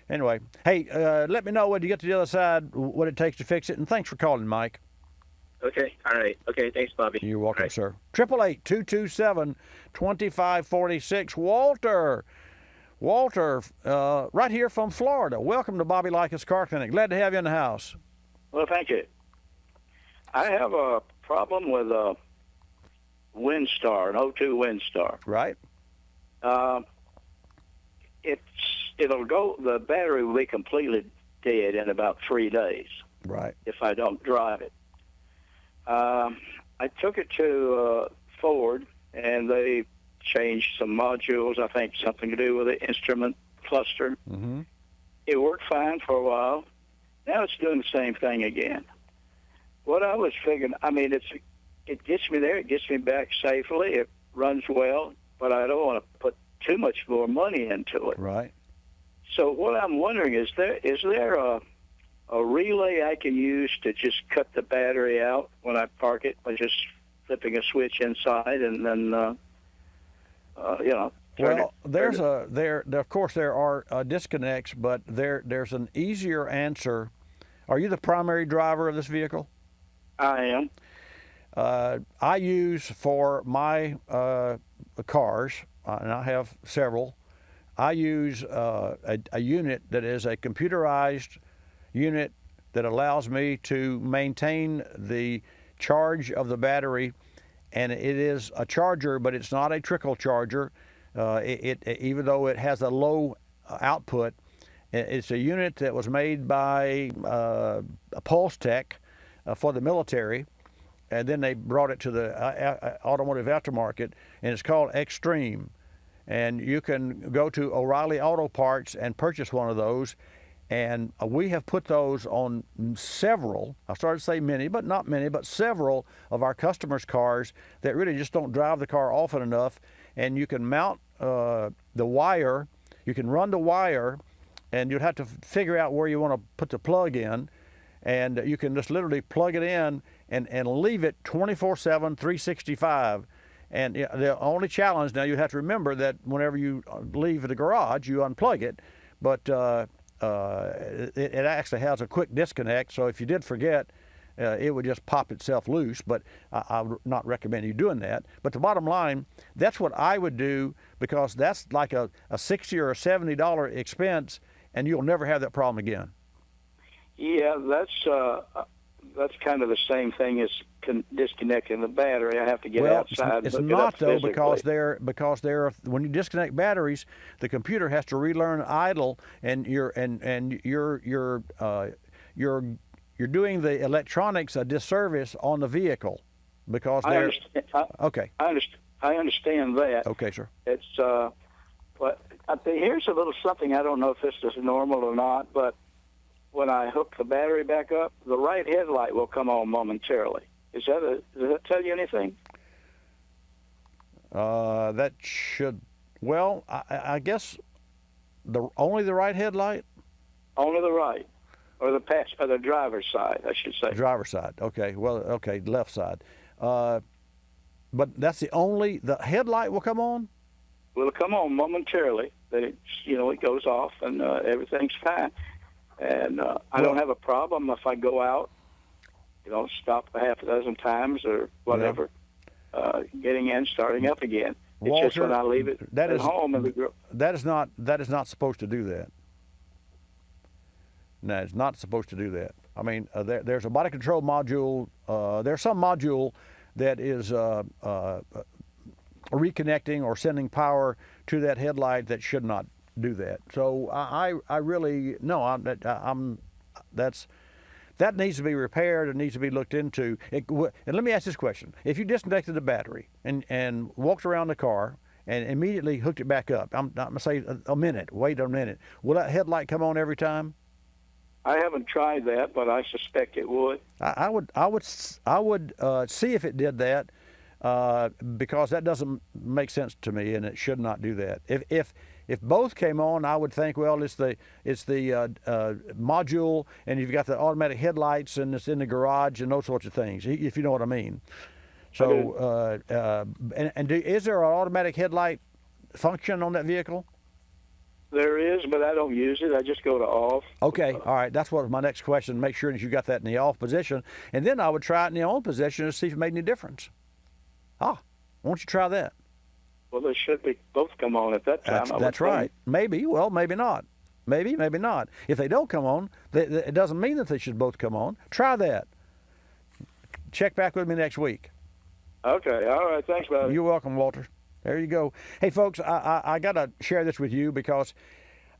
Anyway, hey, let me know when you get to the other side what it takes to fix it, and thanks for calling, Mike. Okay. All right. Okay. Thanks, Bobby. You're welcome, sir. 888-227-2546. Walter, right here from Florida. Welcome to Bobby Likis Car Clinic. Glad to have you in the house. Well, thank you. I have a problem with a Windstar, an 02 Windstar. Right. The battery will be completely dead in about 3 days. Right. If I don't drive it. I took it to Ford, and they changed some modules, I think something to do with the instrument cluster. Mm-hmm. It worked fine for a while. Now it's doing the same thing again. What I was figuring, I mean, it gets me there, it gets me back safely, it runs well, but I don't want to put too much more money into it. Right. So what I'm wondering is there a relay I can use to just cut the battery out when I park it by just flipping a switch inside and then, Well, of course there are disconnects, but there's an easier answer. Are you the primary driver of this vehicle? I am. I use for my cars, and I have several, I use a unit that is a computerized unit that allows me to maintain the charge of the battery, and it is a charger, but it's not a trickle charger. Even though it has a low output, it's a unit that was made by Pulse Tech for the military, and then they brought it to the automotive aftermarket, and it's called Extreme. And you can go to O'Reilly Auto Parts and purchase one of those. And we have put those on several, I started to say many, but not many, but several of our customers' cars that really just don't drive the car often enough. And you can mount the wire, you can run the wire, and you'd have to figure out where you want to put the plug in. And you can just literally plug it in and leave it 24/7, 365. And the only challenge, now you have to remember that whenever you leave the garage, you unplug it. But it actually has a quick disconnect, so if you did forget, it would just pop itself loose, but I would not recommend you doing that. But the bottom line, that's what I would do, because that's like a $60 or $70 expense, and you'll never have that problem again. Yeah, that's kind of the same thing as disconnecting the battery. I have to get outside. It's and look not it up though, physically. because when you disconnect batteries, the computer has to relearn idle, and you're doing the electronics a disservice on the vehicle, because they're okay. I understand that. Okay, sir. It's but here's a little something. I don't know if this is normal or not, but when I hook the battery back up, the right headlight will come on momentarily. Does that tell you anything? That should. Well, I guess only the right headlight. Only the right, or the driver's side, I should say. Driver's side. Okay. Well, okay, left side. But that's the headlight will come on. Will come on momentarily. That it goes off and everything's fine. And I don't have a problem if I go out, stop a half a dozen times or whatever, getting in, starting up again. It's Walter, just when I leave it at home. That is not supposed to do that. No, it's not supposed to do that. I mean, there's a body control module. There's some module that is reconnecting or sending power to that headlight that should not do that. So I really that needs to be repaired. It needs to be looked into. And let me ask this question: if you disconnected the battery and walked around the car and immediately hooked it back up, I'm not gonna say a minute. Wait a minute. Will that headlight come on every time? I haven't tried that, but I suspect it would. I would see if it did that, because that doesn't make sense to me, and it should not do that. If both came on, I would think, well, it's the module, and you've got the automatic headlights, and it's in the garage, and those sorts of things, if you know what I mean. So, is there an automatic headlight function on that vehicle? There is, but I don't use it. I just go to off. Okay, all right. That's what was my next question. Make sure that you got that in the off position. And then I would try it in the on position to see if it made any difference. Why don't you try that? Well, they should be both come on at that time. That's right. Maybe. Well, maybe not. Maybe not. If they don't come on, it doesn't mean that they should both come on. Try that. Check back with me next week. Okay. All right. Thanks, buddy. You're welcome, Walter. There you go. Hey, folks, I got to share this with you because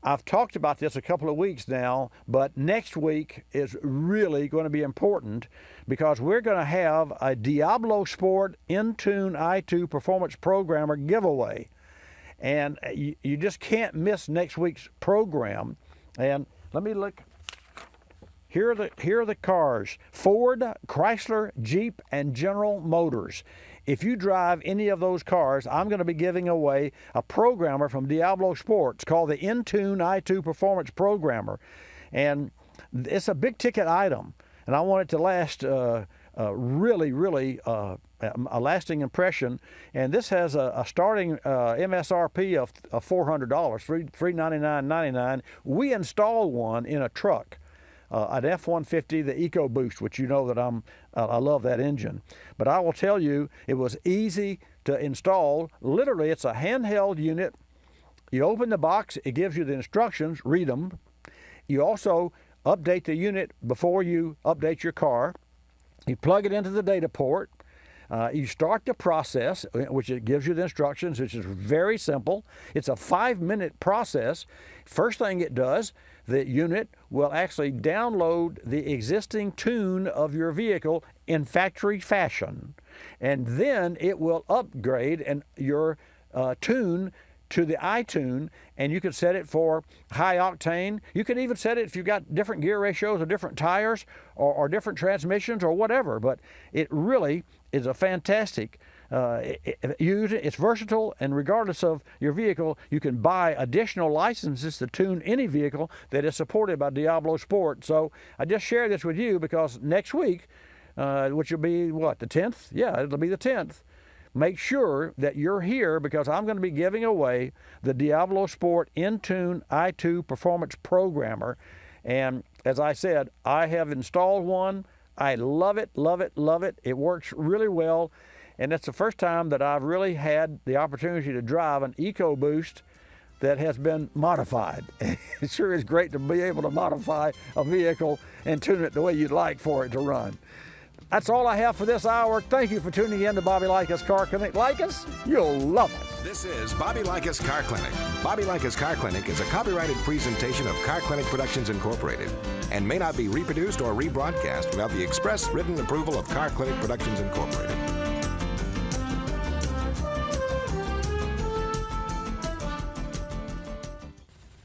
I've talked about this a couple of weeks now, but next week is really going to be important because we're going to have a Diablo Sport Intune i2 Performance Programmer giveaway. And you just can't miss next week's program. And let me look. Here are the cars: Ford, Chrysler, Jeep, and General Motors. If you drive any of those cars, I'm going to be giving away a programmer from Diablo Sports called the Intune i2 Performance Programmer. And it's a big ticket item, and I want it to last really a lasting impression. And this has a starting MSRP of $400, $399.99. We installed one in a truck. An F-150, the EcoBoost, which you know that I love that engine. But I will tell you, it was easy to install. Literally, it's a handheld unit. You open the box, it gives you the instructions, read them. You also update the unit before you update your car. You plug it into the data port. You start the process, which it gives you the instructions, which is very simple. It's a 5-minute process. First thing it does, the unit will actually download the existing tune of your vehicle in factory fashion. And then it will upgrade your tune to the iTune, and you can set it for high octane. You can even set it if you've got different gear ratios or different tires or different transmissions or whatever. But it really is a fantastic it's versatile, and regardless of your vehicle, you can buy additional licenses to tune any vehicle that is supported by Diablo Sport. So I just share this with you because next week, which will be what, the 10th? Yeah, it'll be the 10th. Make sure that you're here because I'm going to be giving away the Diablo Sport Intune i2 Performance Programmer. And as I said, I have installed one. I love it, love it, love it. It works really well. And it's the first time that I've really had the opportunity to drive an EcoBoost that has been modified. It sure is great to be able to modify a vehicle and tune it the way you'd like for it to run. That's all I have for this hour. Thank you for tuning in to Bobby Likis Car Clinic. Likis, you'll love it. This is Bobby Likis Car Clinic. Bobby Likis Car Clinic is a copyrighted presentation of Car Clinic Productions Incorporated and may not be reproduced or rebroadcast without the express written approval of Car Clinic Productions Incorporated.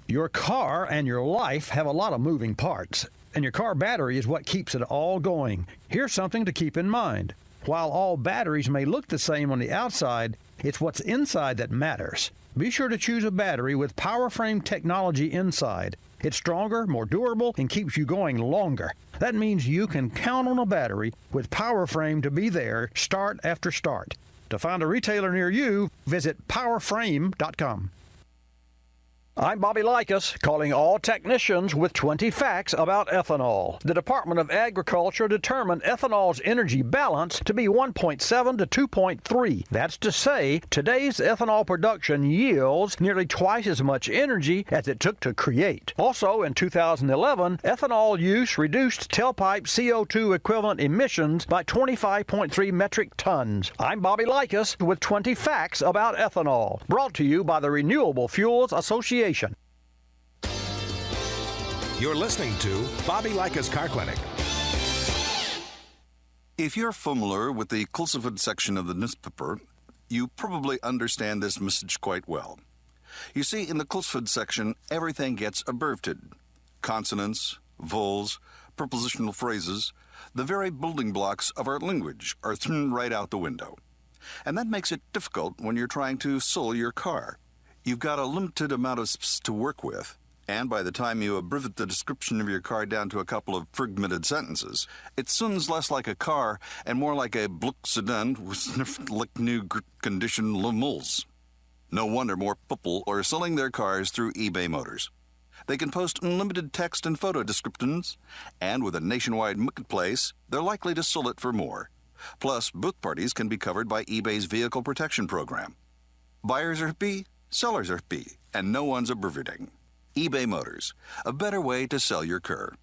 Your car and your life have a lot of moving parts, and your car battery is what keeps it all going. Here's something to keep in mind. While all batteries may look the same on the outside, it's what's inside that matters. Be sure to choose a battery with PowerFrame technology inside. It's stronger, more durable, and keeps you going longer. That means you can count on a battery with PowerFrame to be there start after start. To find a retailer near you, visit powerframe.com. I'm Bobby Likis, calling all technicians with 20 facts about ethanol. The Department of Agriculture determined ethanol's energy balance to be 1.7 to 2.3. That's to say, today's ethanol production yields nearly twice as much energy as it took to create. Also, in 2011, ethanol use reduced tailpipe CO2 equivalent emissions by 25.3 metric tons. I'm Bobby Likis with 20 facts about ethanol, brought to you by the Renewable Fuels Association. You're listening to Bobby Likis Car Clinic. If you're familiar with the cultivated section of the newspaper, you probably understand this message quite well. You see, in the cultivated section, everything gets abbreviated. Consonants, vowels, prepositional phrases, the very building blocks of our language are thrown right out the window. And that makes it difficult when you're trying to sell your car. You've got a limited amount of space to work with, and by the time you abbreviate the description of your car down to a couple of fragmented sentences, it sounds less like a car and more like a Gluck sedan with sniffed like new condition Le Mans. No wonder more people are selling their cars through eBay Motors. They can post unlimited text and photo descriptions, and with a nationwide marketplace, they're likely to sell it for more. Plus, both parties can be covered by eBay's Vehicle Protection Program. Buyers are happy, sellers are happy, and no one's a berverding. eBay Motors, a better way to sell your car.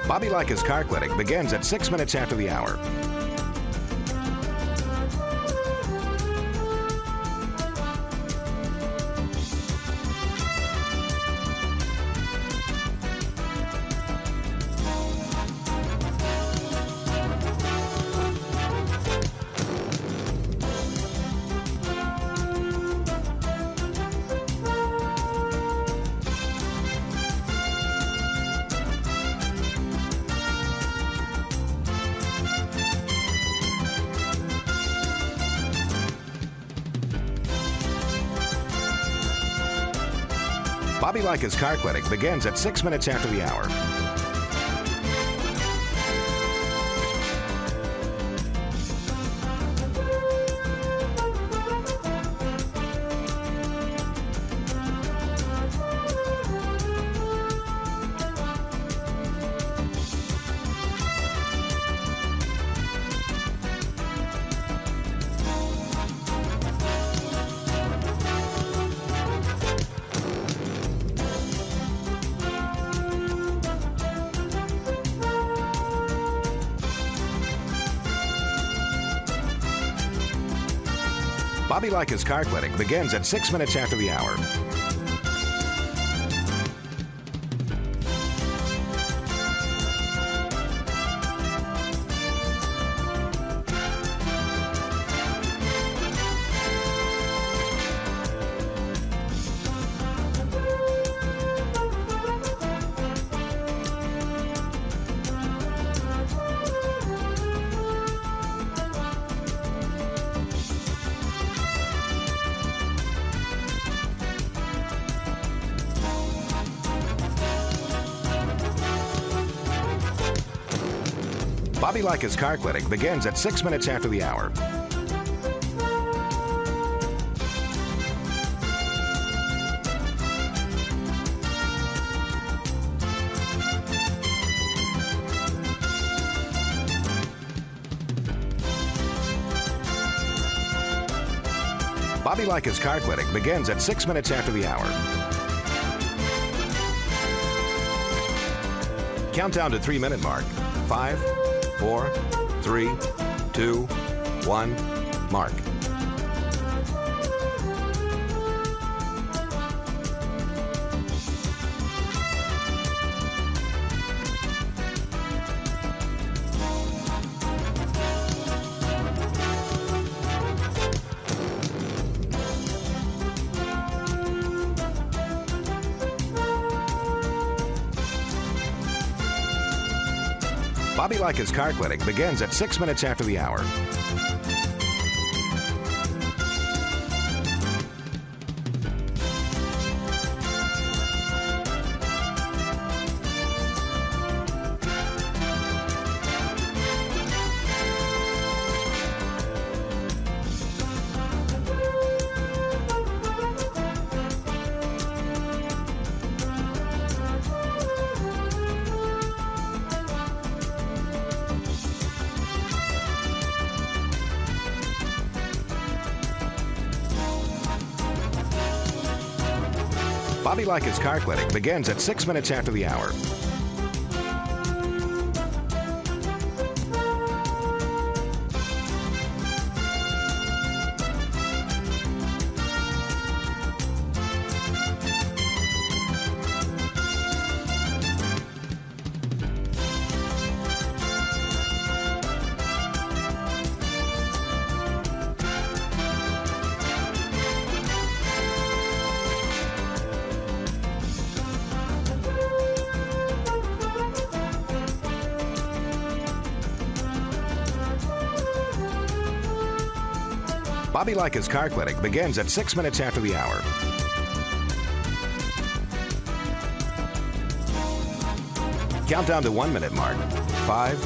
Bobby Likis Car Clinic begins at 6 minutes after the hour. Bobby Likis Car Clinic begins at 6 minutes after the hour. Bobby Likis Car Clinic begins at 6 minutes after the hour. Bobby Likis Car Clinic begins at 6 minutes after the hour. Bobby Likis Car Clinic begins at 6 minutes after the hour. Countdown to 3-minute mark. 5, 4, 3, 2, 1, mark. Bobby Likis Car Clinic begins at 6 minutes after the hour. Bobby Likis Car Clinic begins at 6 minutes after the hour. Bobby Likis Car Clinic begins at 6 minutes after the hour. Countdown to 1 minute mark. 5,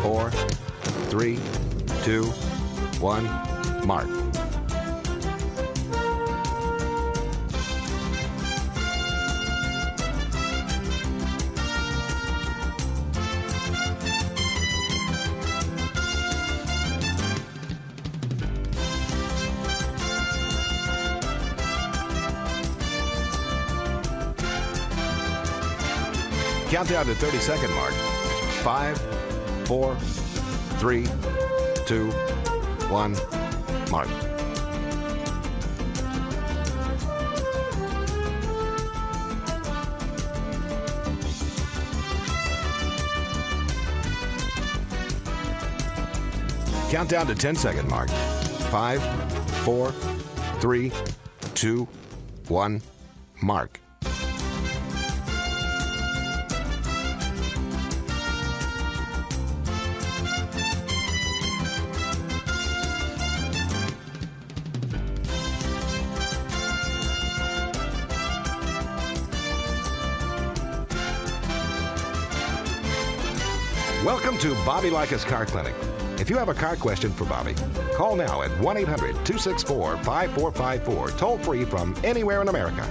4, 3, 2, 1, mark. Countdown to 30-second mark. 5, 4, 3, 2, 1, mark. Countdown to 10-second mark. 5, 4, 3, 2, 1, mark. Welcome to Bobby Likis Car Clinic. If you have a car question for Bobby, call now at 1-800-264-5454, toll free from anywhere in America.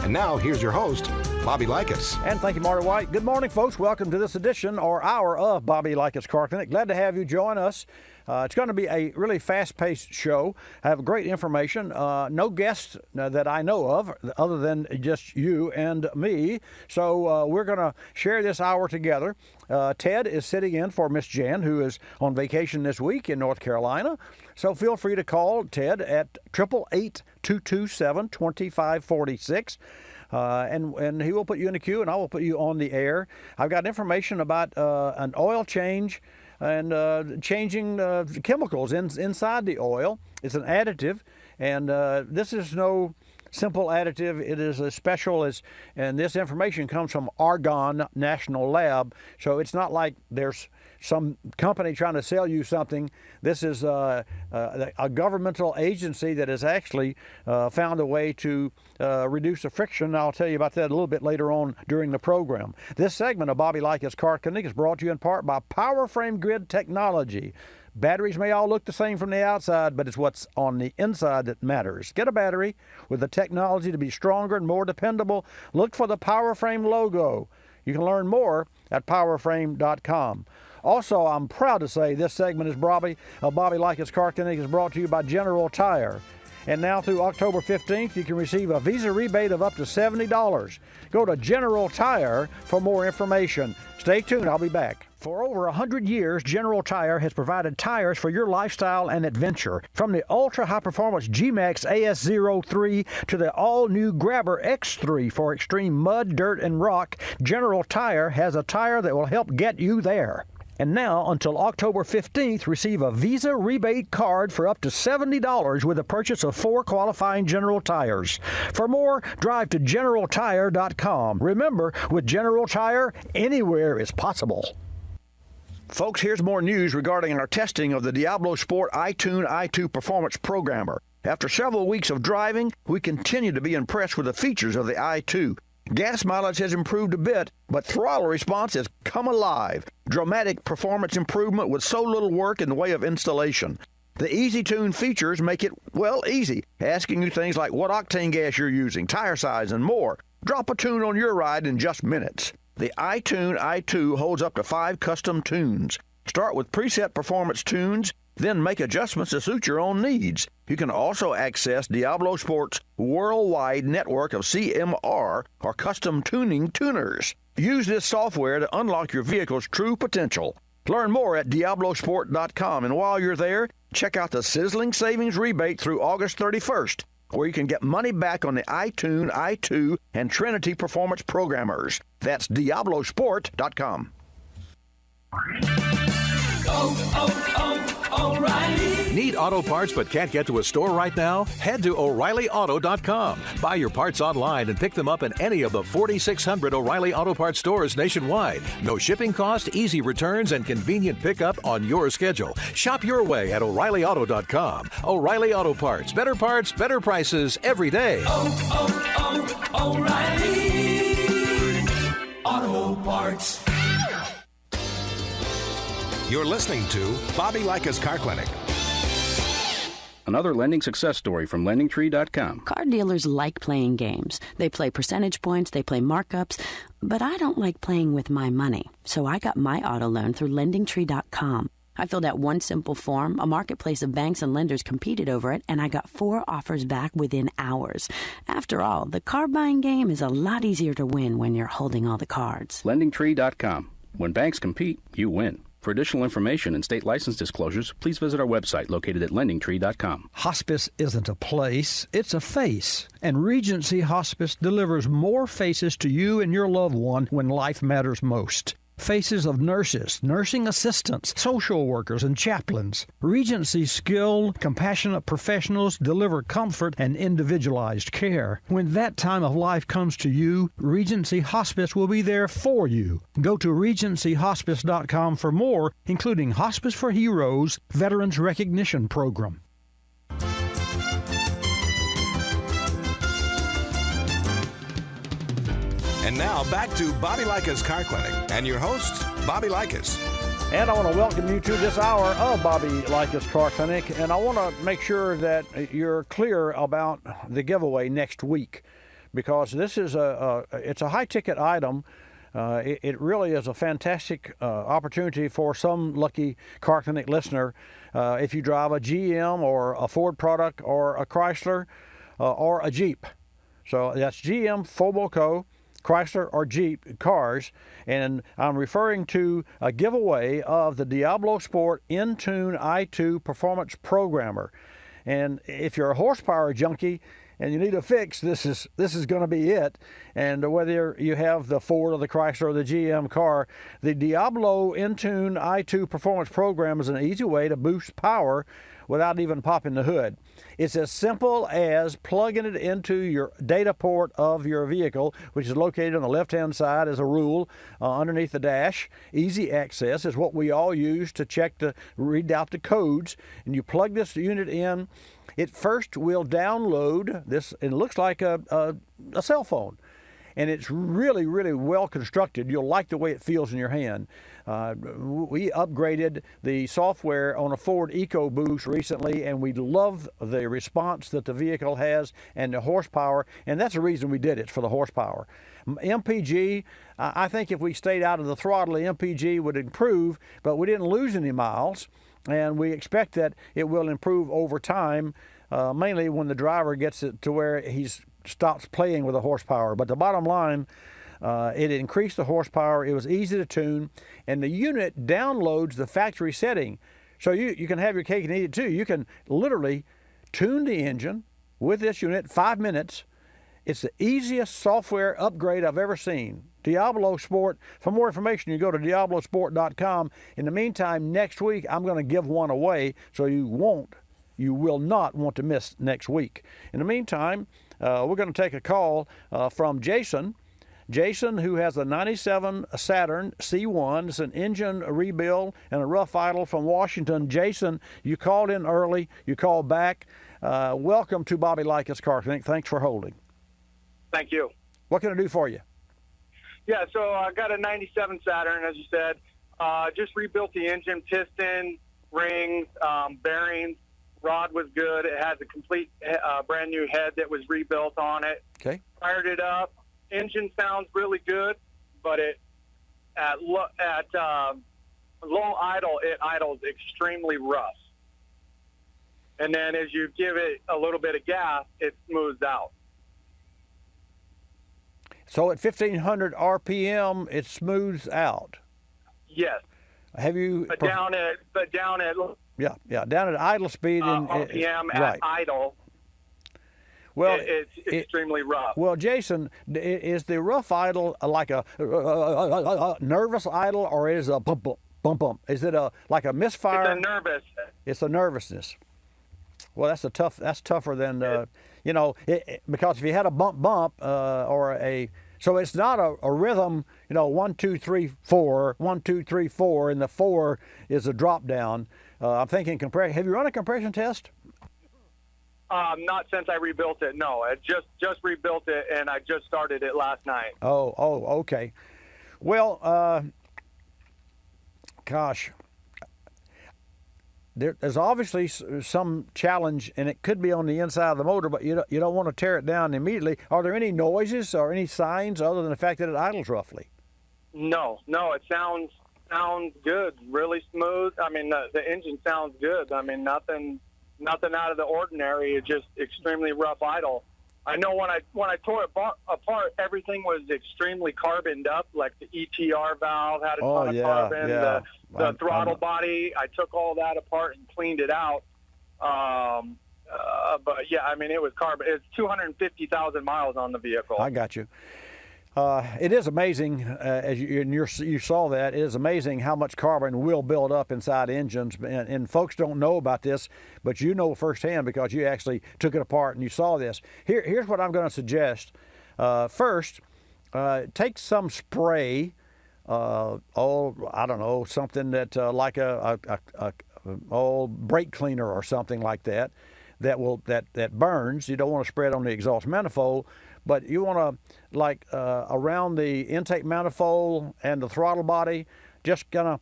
And now, here's your host, Bobby Likis. And thank you, Marty White. Good morning, folks. Welcome to this edition or hour of Bobby Likis Car Clinic. Glad to have you join us. It's going to be a really fast-paced show. I have great information. No guests that I know of other than just you and me. So we're going to share this hour together. Ted is sitting in for Miss Jan, who is on vacation this week in North Carolina. So feel free to call Ted at 888-227-2546. And he will put you in the queue, and I will put you on the air. I've got information about an oil change and changing chemicals inside the oil. It's an additive, and this is no simple additive. It is as special as, and this information comes from Argonne National Lab, so it's not like there's some company trying to sell you something. This is a governmental agency that has actually found a way to reduce the friction. I'll tell you about that a little bit later on during the program. This segment of Bobby Likis Car Clinic is brought to you in part by Power Frame Grid Technology. Batteries may all look the same from the outside, but it's what's on the inside that matters. Get a battery with the technology to be stronger and more dependable. Look for the Power Frame logo. You can learn more at powerframe.com. Also, I'm proud to say this segment is Bobby Likis Car Clinic is brought to you by General Tire. And now through October 15th, you can receive a Visa rebate of up to $70. Go to General Tire for more information. Stay tuned, I'll be back. For over 100 years, General Tire has provided tires for your lifestyle and adventure. From the ultra-high-performance G-Max AS03 to the all-new Grabber X3 for extreme mud, dirt, and rock, General Tire has a tire that will help get you there. And now, until October 15th, receive a Visa rebate card for up to $70 with the purchase of 4 qualifying General Tires. For more, drive to GeneralTire.com. Remember, with General Tire, anywhere is possible. Folks, here's more news regarding our testing of the Diablo Sport iTune i2 Performance Programmer. After several weeks of driving, we continue to be impressed with the features of the i2. Gas mileage has improved a bit, but throttle response has come alive. Dramatic performance improvement with so little work in the way of installation. The Easy Tune features make it, well, easy, asking you things like what octane gas you're using, tire size, and more. Drop a tune on your ride in just minutes. The iTune i2 holds up to 5 custom tunes. Start with preset performance tunes, then make adjustments to suit your own needs. You can also access Diablo Sport's worldwide network of CMR or custom tuning tuners. Use this software to unlock your vehicle's true potential. Learn more at DiabloSport.com, and while you're there, check out the sizzling savings rebate through August 31st, where you can get money back on the iTune, i2, and Trinity Performance Programmers. That's DiabloSport.com. O'Reilly. Need auto parts but can't get to a store right now? Head to O'ReillyAuto.com. Buy your parts online and pick them up in any of the 4,600 O'Reilly Auto Parts stores nationwide. No shipping cost, easy returns, and convenient pickup on your schedule. Shop your way at O'ReillyAuto.com. O'Reilly Auto Parts. Better prices every day. O'Reilly Auto Parts. You're listening to Bobby Likis Car Clinic. Another lending success story from LendingTree.com. Car dealers like playing games. They play percentage points, they play markups, but I don't like playing with my money. So I got my auto loan through LendingTree.com. I filled out one simple form, a marketplace of banks and lenders competed over it, and I got 4 offers back within hours. After all, the car buying game is a lot easier to win when you're holding all the cards. LendingTree.com. When banks compete, you win. For additional information and state license disclosures, please visit our website located at LendingTree.com. Hospice isn't a place, it's a face. And Regency Hospice delivers more faces to you and your loved one when life matters most. Faces of nurses, nursing assistants, social workers, and chaplains. Regency's skilled, compassionate professionals deliver comfort and individualized care. When that time of life comes to you, Regency Hospice will be there for you. Go to RegencyHospice.com for more, including Hospice for Heroes Veterans Recognition Program. And now back to Bobby Likis Car Clinic and your host, Bobby Likis. And I want to welcome you to this hour of Bobby Likis Car Clinic. And I want to make sure that you're clear about the giveaway next week, because this is it's a high-ticket item. It really is a fantastic opportunity for some lucky Car Clinic listener. If you drive a GM or a Ford product or a Chrysler or a Jeep. So that's GM, Foboco, Chrysler or Jeep cars, and I'm referring to a giveaway of the Diablo Sport Intune i2 Performance Programmer. And if you're a horsepower junkie and you need a fix, this is going to be it. And whether you have the Ford or the Chrysler or the GM car, the Diablo Intune i2 Performance Program is an easy way to boost power without even popping the hood. It's as simple as plugging it into your data port of your vehicle, which is located on the left-hand side as a rule underneath the dash. Easy access is what we all use to read out the codes. And you plug this unit in. It first will download this. It looks like a cell phone. And it's really, really well constructed. You'll like the way it feels in your hand. We upgraded the software on a Ford EcoBoost recently, and we love the response that the vehicle has and the horsepower, and that's the reason we did it. It's for the horsepower. MPG, I think if we stayed out of the throttle, the MPG would improve, but we didn't lose any miles, and we expect that it will improve over time, mainly when the driver gets it to where he's stops playing with the horsepower. But the bottom line, it increased the horsepower. It was easy to tune, and the unit downloads the factory setting. So you can have your cake and eat it too. You can literally tune the engine with this unit 5 minutes. It's the easiest software upgrade I've ever seen. Diablo Sport. For more information, you go to diablosport.com. In the meantime, next week I'm going to give one away, so you will not want to miss next week. In the meantime, we're going to take a call from Jason. Jason, who has a 97 Saturn C1. It's an engine rebuild and a rough idle from Washington. Jason, you called in early. You called back. Welcome to Bobby Likis Car Clinic. Thanks for holding. Thank you. What can I do for you? Yeah, so I got a 97 Saturn, as you said. Just rebuilt the engine, piston, rings, bearings. Rod was good. It has a complete brand new head that was rebuilt on it. Okay. Fired it up. Engine sounds really good, but at low idle, it idles extremely rough. And then as you give it a little bit of gas, it smooths out. So at 1,500 RPM, it smooths out. Yes. Have you? But down at Yeah, down at idle speed. RPM at right. idle, well, it's extremely rough. Well, Jason, is the rough idle like a nervous idle, or is it a bump? Is it like a misfire? It's a nervous. It's the nervousness. Well, that's tougher than because if you had a bump so it's not a rhythm, 1 2 3 4 1 2 3 4, and the 4 is a drop down. I'm thinking compression. Have you run a compression test? Not since I rebuilt it. No, I just rebuilt it, and I just started it last night. Oh, okay. Well, gosh. There's obviously some challenge, and it could be on the inside of the motor, but you don't want to tear it down immediately. Are there any noises or any signs other than the fact that it idles roughly? No, it sounds good, really smooth. I mean, the engine sounds good. I mean, nothing out of the ordinary. It's just extremely rough idle. I know when I tore it apart, everything was extremely carboned up. Like the ETR valve had a ton of carbon. Yeah. The throttle body, I took all that apart and cleaned it out. But yeah, I mean, it was carbon. It's 250,000 miles on the vehicle. I got you. It is amazing, as you saw that, it is amazing how much carbon will build up inside engines. And folks don't know about this, but you know firsthand because you actually took it apart and you saw this. Here's what I'm going to suggest. First, take some spray, I don't know, something that like a brake cleaner or something like that, that burns. You don't want to spray it on the exhaust manifold. But you want to, around the intake manifold and the throttle body, just kind of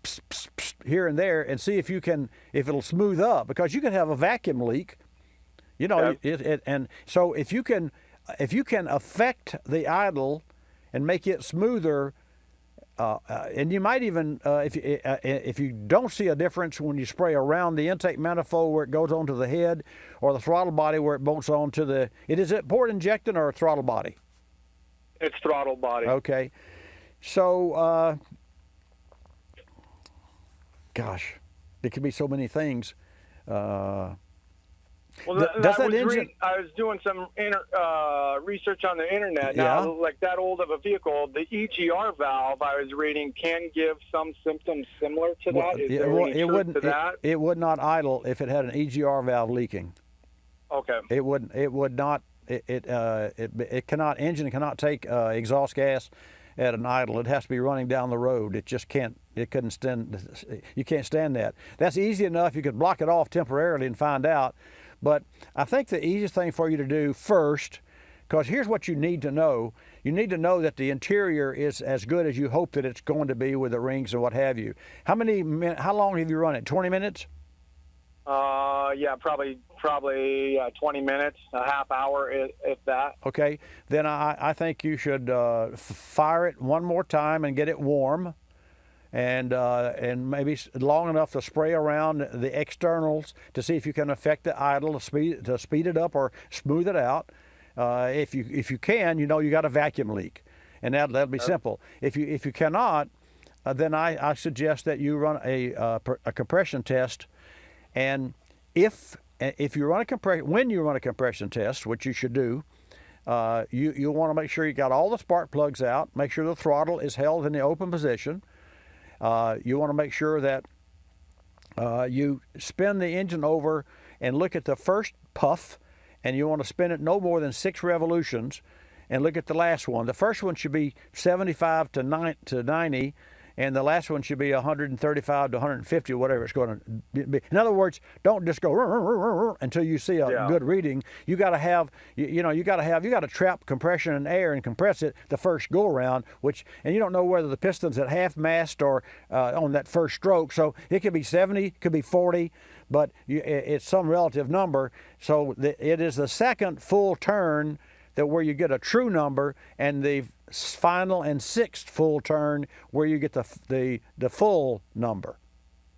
here and there, and see if it'll smooth up, because you can have a vacuum leak, and so if you can affect the idle and make it smoother, and you might even, if you don't see a difference when you spray around the intake manifold where it goes onto the head, or the throttle body where it bolts onto is it port injecting or throttle body? It's throttle body. Okay. So, gosh, it could be so many things. Well, I was doing some research on the internet. Now, like that old of a vehicle, the EGR valve I was reading can give some symptoms similar to that. Is there any truth to that? It would not idle if it had an EGR valve leaking. Okay. It would not. It cannot. Engine cannot take exhaust gas at an idle. It has to be running down the road. It just can't. It couldn't stand. You can't stand that. That's easy enough. You could block it off temporarily and find out. But I think the easiest thing for you to do first, because here's what you need to know. You need to know that the interior is as good as you hope that it's going to be with the rings and what have you. How long have you run it? 20 minutes? Yeah, probably 20 minutes, a half hour, if that. Okay, then I think you should fire it one more time and get it warm. And maybe long enough to spray around the externals to see if you can affect the idle to speed it up or smooth it out. If you can, you got a vacuum leak, and that'll be simple. If you cannot, then I suggest that you run a compression test, and if you run when you run a compression test, which you should do, you want to make sure you got all the spark plugs out. Make sure the throttle is held in the open position. You want to make sure that you spin the engine over and look at the first puff, and you want to spin it no more than 6 revolutions, and look at the last one. The first one should be 75 to 90, and the last one should be 135 to 150, whatever it's going to be. In other words, don't just go until you see a good reading. You got to have, you got to trap compression and air and compress it the first go around, and you don't know whether the piston's at half mast or on that first stroke. So it could be 70, it could be 40, but it's some relative number. So it is the second full turn where you get a true number, and the final and 6th full turn where you get the full number.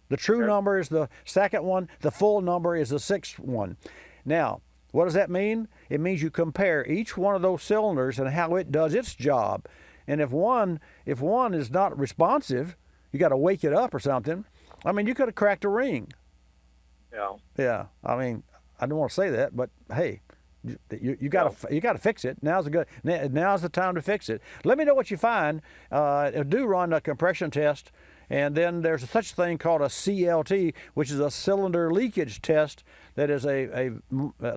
The true number is the second one. The full number is the 6th one. Now, what does that mean? It means you compare each one of those cylinders and how it does its job. And if one is not responsive, you got to wake it up or something. I mean, you could have cracked a ring. Yeah. Yeah. I mean, I don't want to say that, but hey. You got to fix it. Now's the time to fix it. Let me know what you find. Do run a compression test, And then there's such a thing called a CLT, which is a cylinder leakage test that is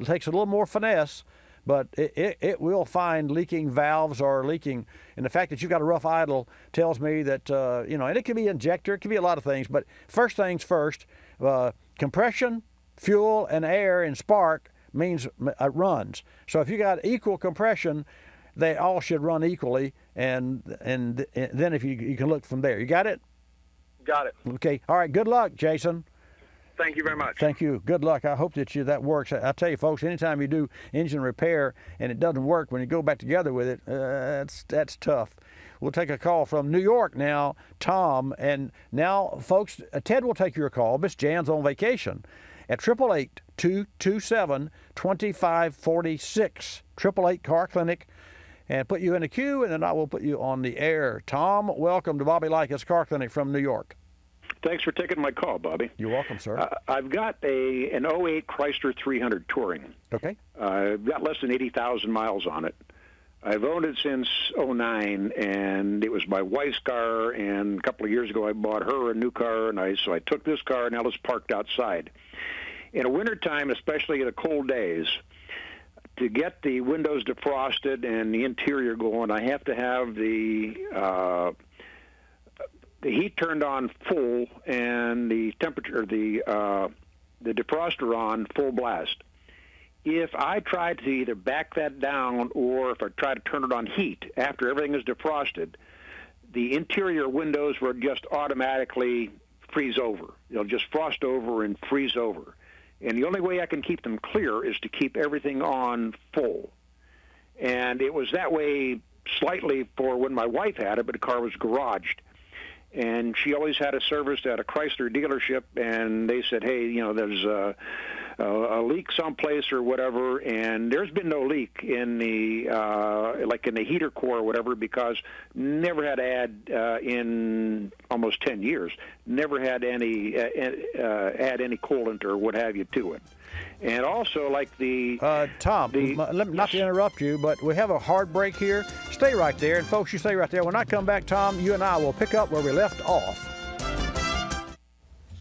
takes a little more finesse, but it will find leaking valves or leaking. And the fact that you've got a rough idle tells me that, and it could be injector, it could be a lot of things. But first things first, compression, fuel, and air and spark means runs. So if you got equal compression, they all should run equally. And then if you can look from there. You got it? Got it. Okay. All right. Good luck, Jason. Thank you very much. Thank you. Good luck. I hope that that works. I tell you, folks, anytime you do engine repair and it doesn't work, when you go back together with it, that's tough. We'll take a call from New York now, Tom. And now, folks, Ted will take your call. Miss Jan's on vacation at 888-227-2546. 888 Car Clinic. And put you in a queue, and then I will put you on the air. Tom, welcome to Bobby Likis Car Clinic from New York. Thanks for taking my call, Bobby. You're welcome, sir. I've got an 08 Chrysler 300 Touring. Okay. I've got less than 80,000 miles on it. I've owned it since 09, and it was my wife's car, and a couple of years ago I bought her a new car, so I took this car, and now it's parked outside. In the wintertime, especially in the cold days, to get the windows defrosted and the interior going, I have to have the heat turned on full and the temperature, the defroster on full blast. If I try to either back that down or if I try to turn it on heat after everything is defrosted, the interior windows will just automatically freeze over. They'll just frost over and freeze over. And the only way I can keep them clear is to keep everything on full. And it was that way slightly for when my wife had it, but the car was garaged. And she always had it serviced at a Chrysler dealership, and they said, hey, there's a leak someplace or whatever, and there's been no leak in the in the heater core or whatever, because never had to add in almost 10 years, never had any add any coolant or what have you to it. And also, like Tom, not to interrupt you, but we have a hard break here. Stay right there, and folks, you stay right there. When I come back, Tom, you and I will pick up where we left off.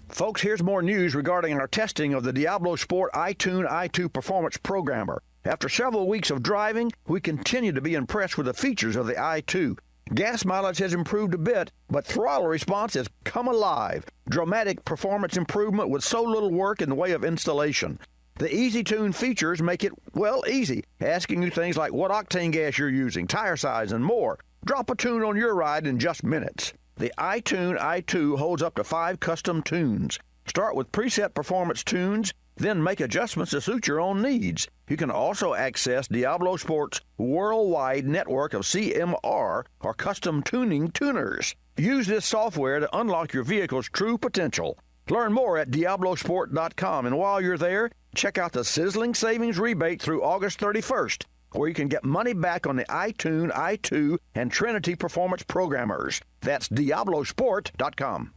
Folks, here's more news regarding our testing of the Diablo Sport iTune i2 Performance Programmer. After several weeks of driving, we continue to be impressed with the features of the i2. Gas mileage has improved a bit, but throttle response has come alive. Dramatic performance improvement with so little work in the way of installation. The Easy Tune features make it, easy, asking you things like what octane gas you're using, tire size, and more. Drop a tune on your ride in just minutes. The iTune i2 holds up to 5 custom tunes. Start with preset performance tunes, then make adjustments to suit your own needs. You can also access Diablo Sport's worldwide network of CMR or custom tuning tuners. Use this software to unlock your vehicle's true potential. Learn more at DiabloSport.com, and while you're there, check out the sizzling savings rebate through August 31st, where you can get money back on the iTune, i2, and Trinity Performance Programmers. That's DiabloSport.com.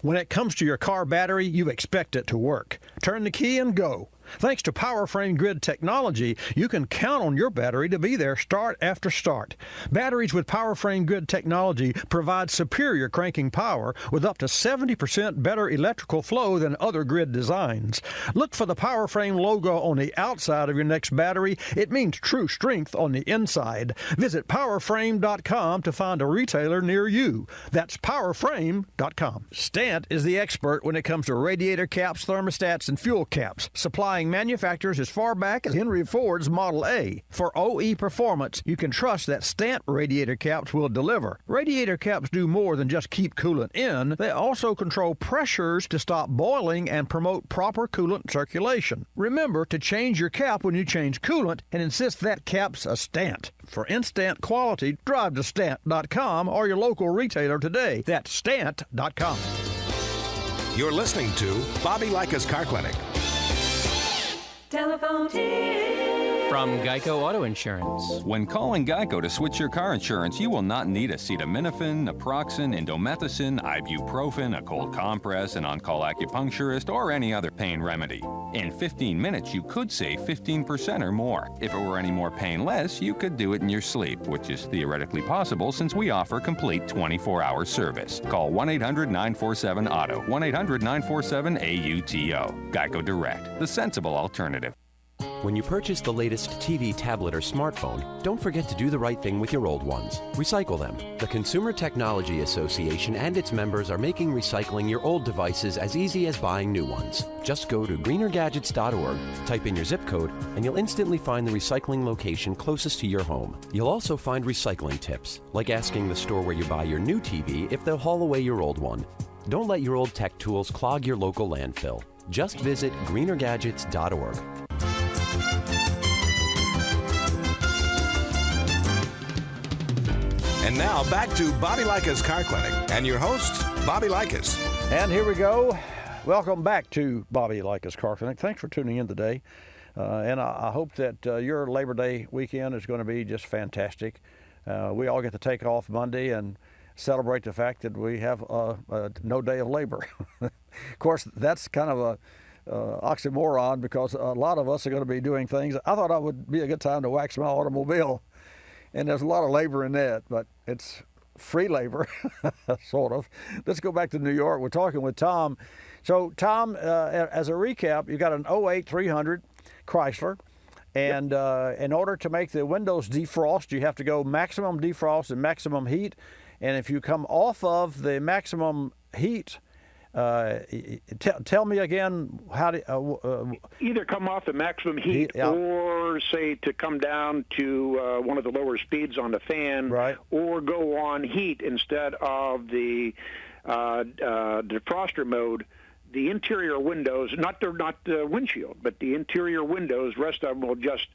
When it comes to your car battery, you expect it to work. Turn the key and go. Thanks to PowerFrame Grid technology, you can count on your battery to be there start after start. Batteries with PowerFrame Grid technology provide superior cranking power with up to 70% better electrical flow than other grid designs. Look for the PowerFrame logo on the outside of your next battery. It means true strength on the inside. Visit PowerFrame.com to find a retailer near you. That's PowerFrame.com. Stant is the expert when it comes to radiator caps, thermostats, and fuel caps, supplying manufacturers as far back as Henry Ford's Model A. For OE performance, you can trust that Stant radiator caps will deliver. Radiator caps do more than just keep coolant in. They also control pressures to stop boiling and promote proper coolant circulation. Remember to change your cap when you change coolant and insist that cap's a Stant. For instant quality, drive to Stant.com or your local retailer today. That's Stant.com. You're listening to Bobby Likis Car Clinic. Telephone tip. From Geico Auto Insurance. When calling Geico to switch your car insurance, you will not need acetaminophen, naproxen, indomethacin, ibuprofen, a cold compress, an on-call acupuncturist, or any other pain remedy. In 15 minutes, you could save 15% or more. If it were any more painless, you could do it in your sleep, which is theoretically possible since we offer complete 24-hour service. Call 1-800-947-AUTO, 1-800-947-AUTO. Geico Direct, the sensible alternative. When you purchase the latest TV, tablet, or smartphone, don't forget to do the right thing with your old ones. Recycle them. The Consumer Technology Association and its members are making recycling your old devices as easy as buying new ones. Just go to greenergadgets.org, type in your zip code, and you'll instantly find the recycling location closest to your home. You'll also find recycling tips, like asking the store where you buy your new TV if they'll haul away your old one. Don't let your old tech tools clog your local landfill. Just visit greenergadgets.org. And now back to Bobby Likis Car Clinic and your host, Bobby Likis. And here we go. Welcome back to Bobby Likis Car Clinic. Thanks for tuning in today. And I hope that your Labor Day weekend is going to be just fantastic. We all get to take off Monday and celebrate the fact that we have no day of labor. Of course, that's kind of a oxymoron because a lot of us are going to be doing things. I thought it would be a good time to wax my automobile. And there's a lot of labor in that, but it's free labor, sort of. Let's go back to New York. We're talking with Tom. So, Tom, as a recap, you got an 08 300 Chrysler. And in order to make the windows defrost, you have to go maximum defrost and maximum heat. And if you come off of the maximum heat, tell me again how to either come off the maximum heat or say to come down to one of the lower speeds on the fan, right, or go on heat instead of the defroster mode. The interior windows, not the windshield, but the interior windows, rest of them will just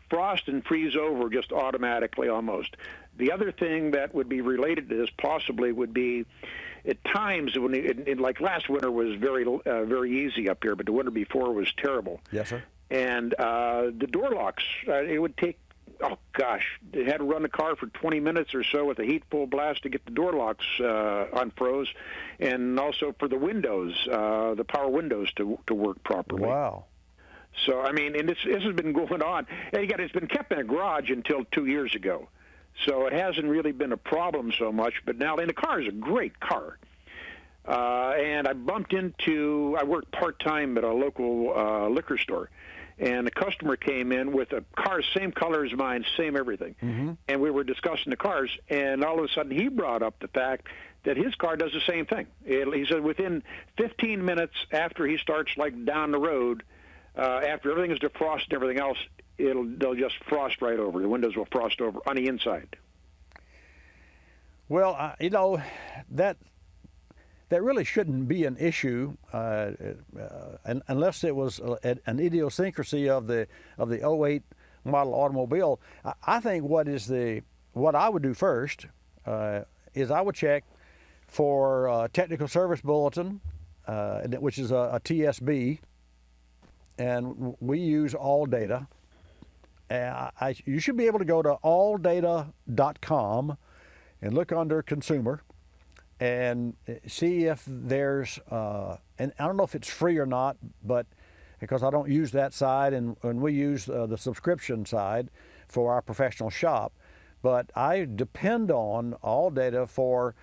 frost and freeze over just automatically almost. The other thing that would be related to this possibly would be at times when like last winter was very easy up here, but the winter before was terrible. Yes, sir. And the door locks, it would take, oh gosh, they had to run the car for 20 minutes or so with a heat full blast to get the door locks unfroze, and also for the windows, the power windows to work properly. Wow. So, I mean, and this has been going on. And again, it's been kept in a garage until 2 years ago. So it hasn't really been a problem so much. But now, and the car is a great car. And I worked part-time at a local liquor store. And a customer came in with a car, same color as mine, same everything. Mm-hmm. And we were discussing the cars, and all of a sudden he brought up the fact that his car does the same thing. He said within 15 minutes after he starts like down the road, after everything is defrosted and everything else, they'll just frost right over. The windows will frost over on the inside. Well, that really shouldn't be an issue unless it was an idiosyncrasy of the 08 model automobile. I think what I would do first is I would check for technical service bulletin, which is a TSB, and we use AllData. You should be able to go to alldata.com and look under consumer and see if there's, and I don't know if it's free or not, but because I don't use that side, and we use the subscription side for our professional shop, but I depend on AllData for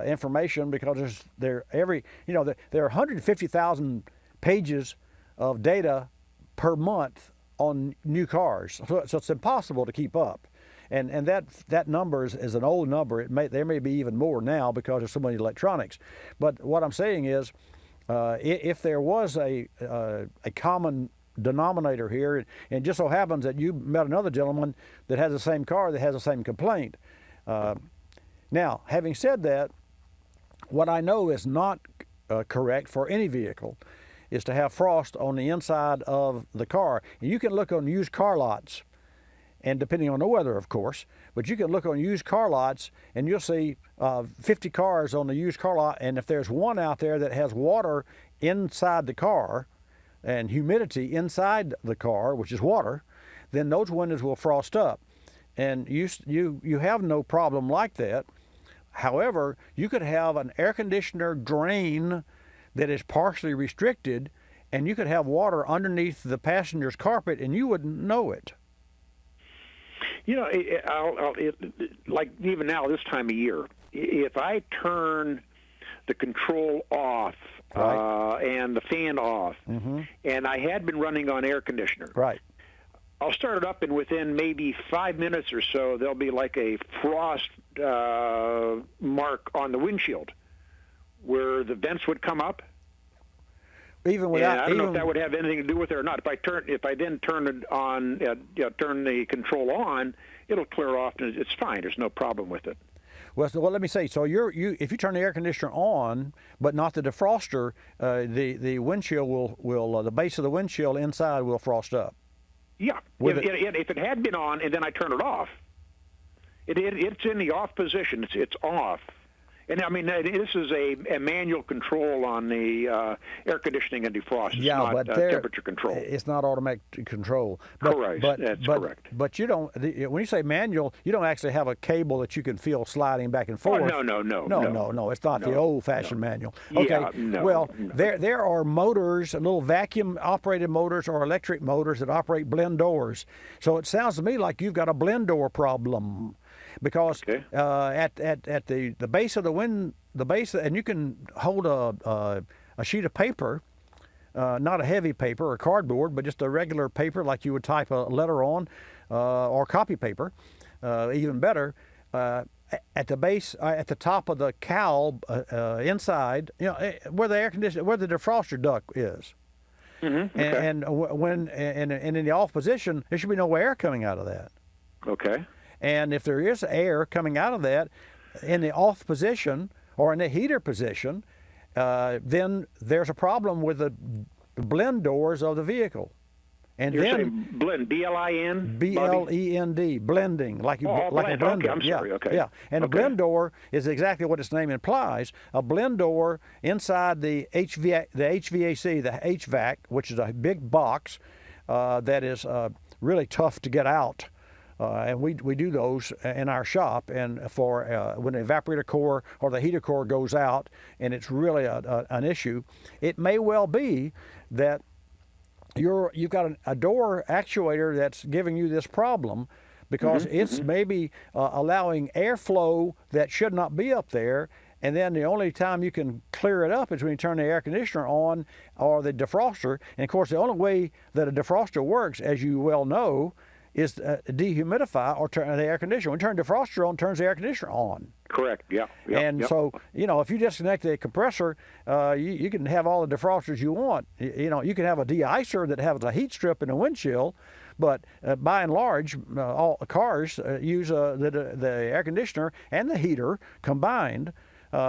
information because there are 150,000 pages of data per month on new cars, so it's impossible to keep up, and that number is an old number. There may be even more now because there's so many electronics. But what I'm saying is, if there was a common denominator here, and just so happens that you met another gentleman that has the same car that has the same complaint. Now, having said that, what I know is not correct for any vehicle is to have frost on the inside of the car. And you can look on used car lots, and depending on the weather, of course, but you can look on used car lots and you'll see 50 cars on the used car lot, and if there's one out there that has water inside the car and humidity inside the car, which is water, then those windows will frost up. And you have no problem like that. However, you could have an air conditioner drain that is partially restricted, and you could have water underneath the passenger's carpet, and you wouldn't know it. You know, like even now this time of year, if I turn the control off and the fan off, and I had been running on air conditioner, I'll start it up, and within maybe 5 minutes or so, there'll be like a frost mark on the windshield where the vents would come up. Even without, I don't know if that would have anything to do with it or not. If I then turn it on, turn the control on, it'll clear off, and it's fine. There's no problem with it. Well, let me say. So if you turn the air conditioner on, but not the defroster, the windshield will the base of the windshield inside will frost up. Yeah. If it had been on and then I turn it off, it's in the off position. It's off. And I mean, this is a manual control on the air conditioning and defrost. It's not temperature control. It's not automatic control. Correct. That's correct. But you don't. When you say manual, you don't actually have a cable that you can feel sliding back and forth. Oh, no. It's not the old-fashioned manual. Okay. Yeah, there are motors, little vacuum-operated motors or electric motors that operate blend doors. So it sounds to me like you've got a blend door problem. Because at the base of the base, and you can hold a sheet of paper, not a heavy paper or cardboard, but just a regular paper like you would type a letter on, or copy paper, even better. At the base, at the top of the cowl inside, where the air conditioner, where the defroster duct is. And when in the off position, there should be no air coming out of that. Okay. And if there is air coming out of that in the off position or in the heater position, then there's a problem with the blend doors of the vehicle. And You're then saying blend, B-L-I-N? B-L-E-N-D, blending, like a blender. Okay, I'm sorry. Yeah, Okay. yeah. And a blend door is exactly what its name implies. A blend door inside the HVAC, the HVAC, which is a big box that is really tough to get out. And we do those in our shop, and for when the evaporator core or the heater core goes out, and it's really an issue, it may well be that you've got a door actuator that's giving you this problem, because it's maybe allowing airflow that should not be up there. And then the only time you can clear it up is when you turn the air conditioner on or the defroster. And of course, the only way that a defroster works, as you well know, is dehumidify or turn the air conditioner. When you turn the defroster on, turns the air conditioner on. Correct, yeah. So, if you disconnect the compressor, you can have all the defrosters you want. You can have a de-icer that has a heat strip in the windshield, but by and large, all cars use the air conditioner and the heater combined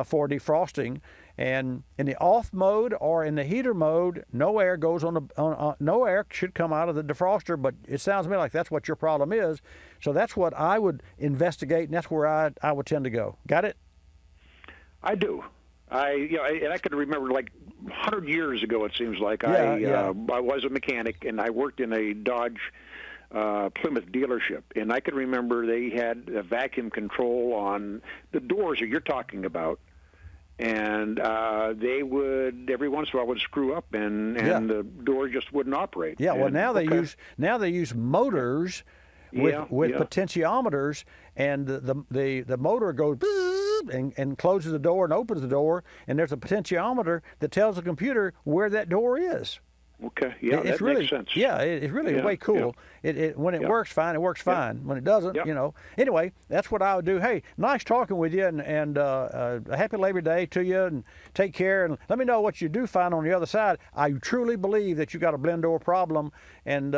for defrosting. And in the off mode or in the heater mode, no air goes no air should come out of the defroster. But it sounds to me like that's what your problem is. So that's what I would investigate, and that's where I would tend to go. Got it? I do. And I can remember like 100 years ago. It seems like I was a mechanic, and I worked in a Dodge Plymouth dealership, and I can remember they had a vacuum control on the doors that you're talking about. And they would every once in a while would screw up, and the door just wouldn't operate. Yeah, well, now they use motors with potentiometers, and the motor goes and closes the door and opens the door, and there's a potentiometer that tells the computer where that door is. Okay, yeah, that makes sense. Yeah, it's really way cool. Yeah. When it works fine, it works fine. When it doesn't, Anyway, that's what I would do. Hey, nice talking with you, and a happy Labor Day to you, and take care, and let me know what you do find on the other side. I truly believe that you got a blend door problem, and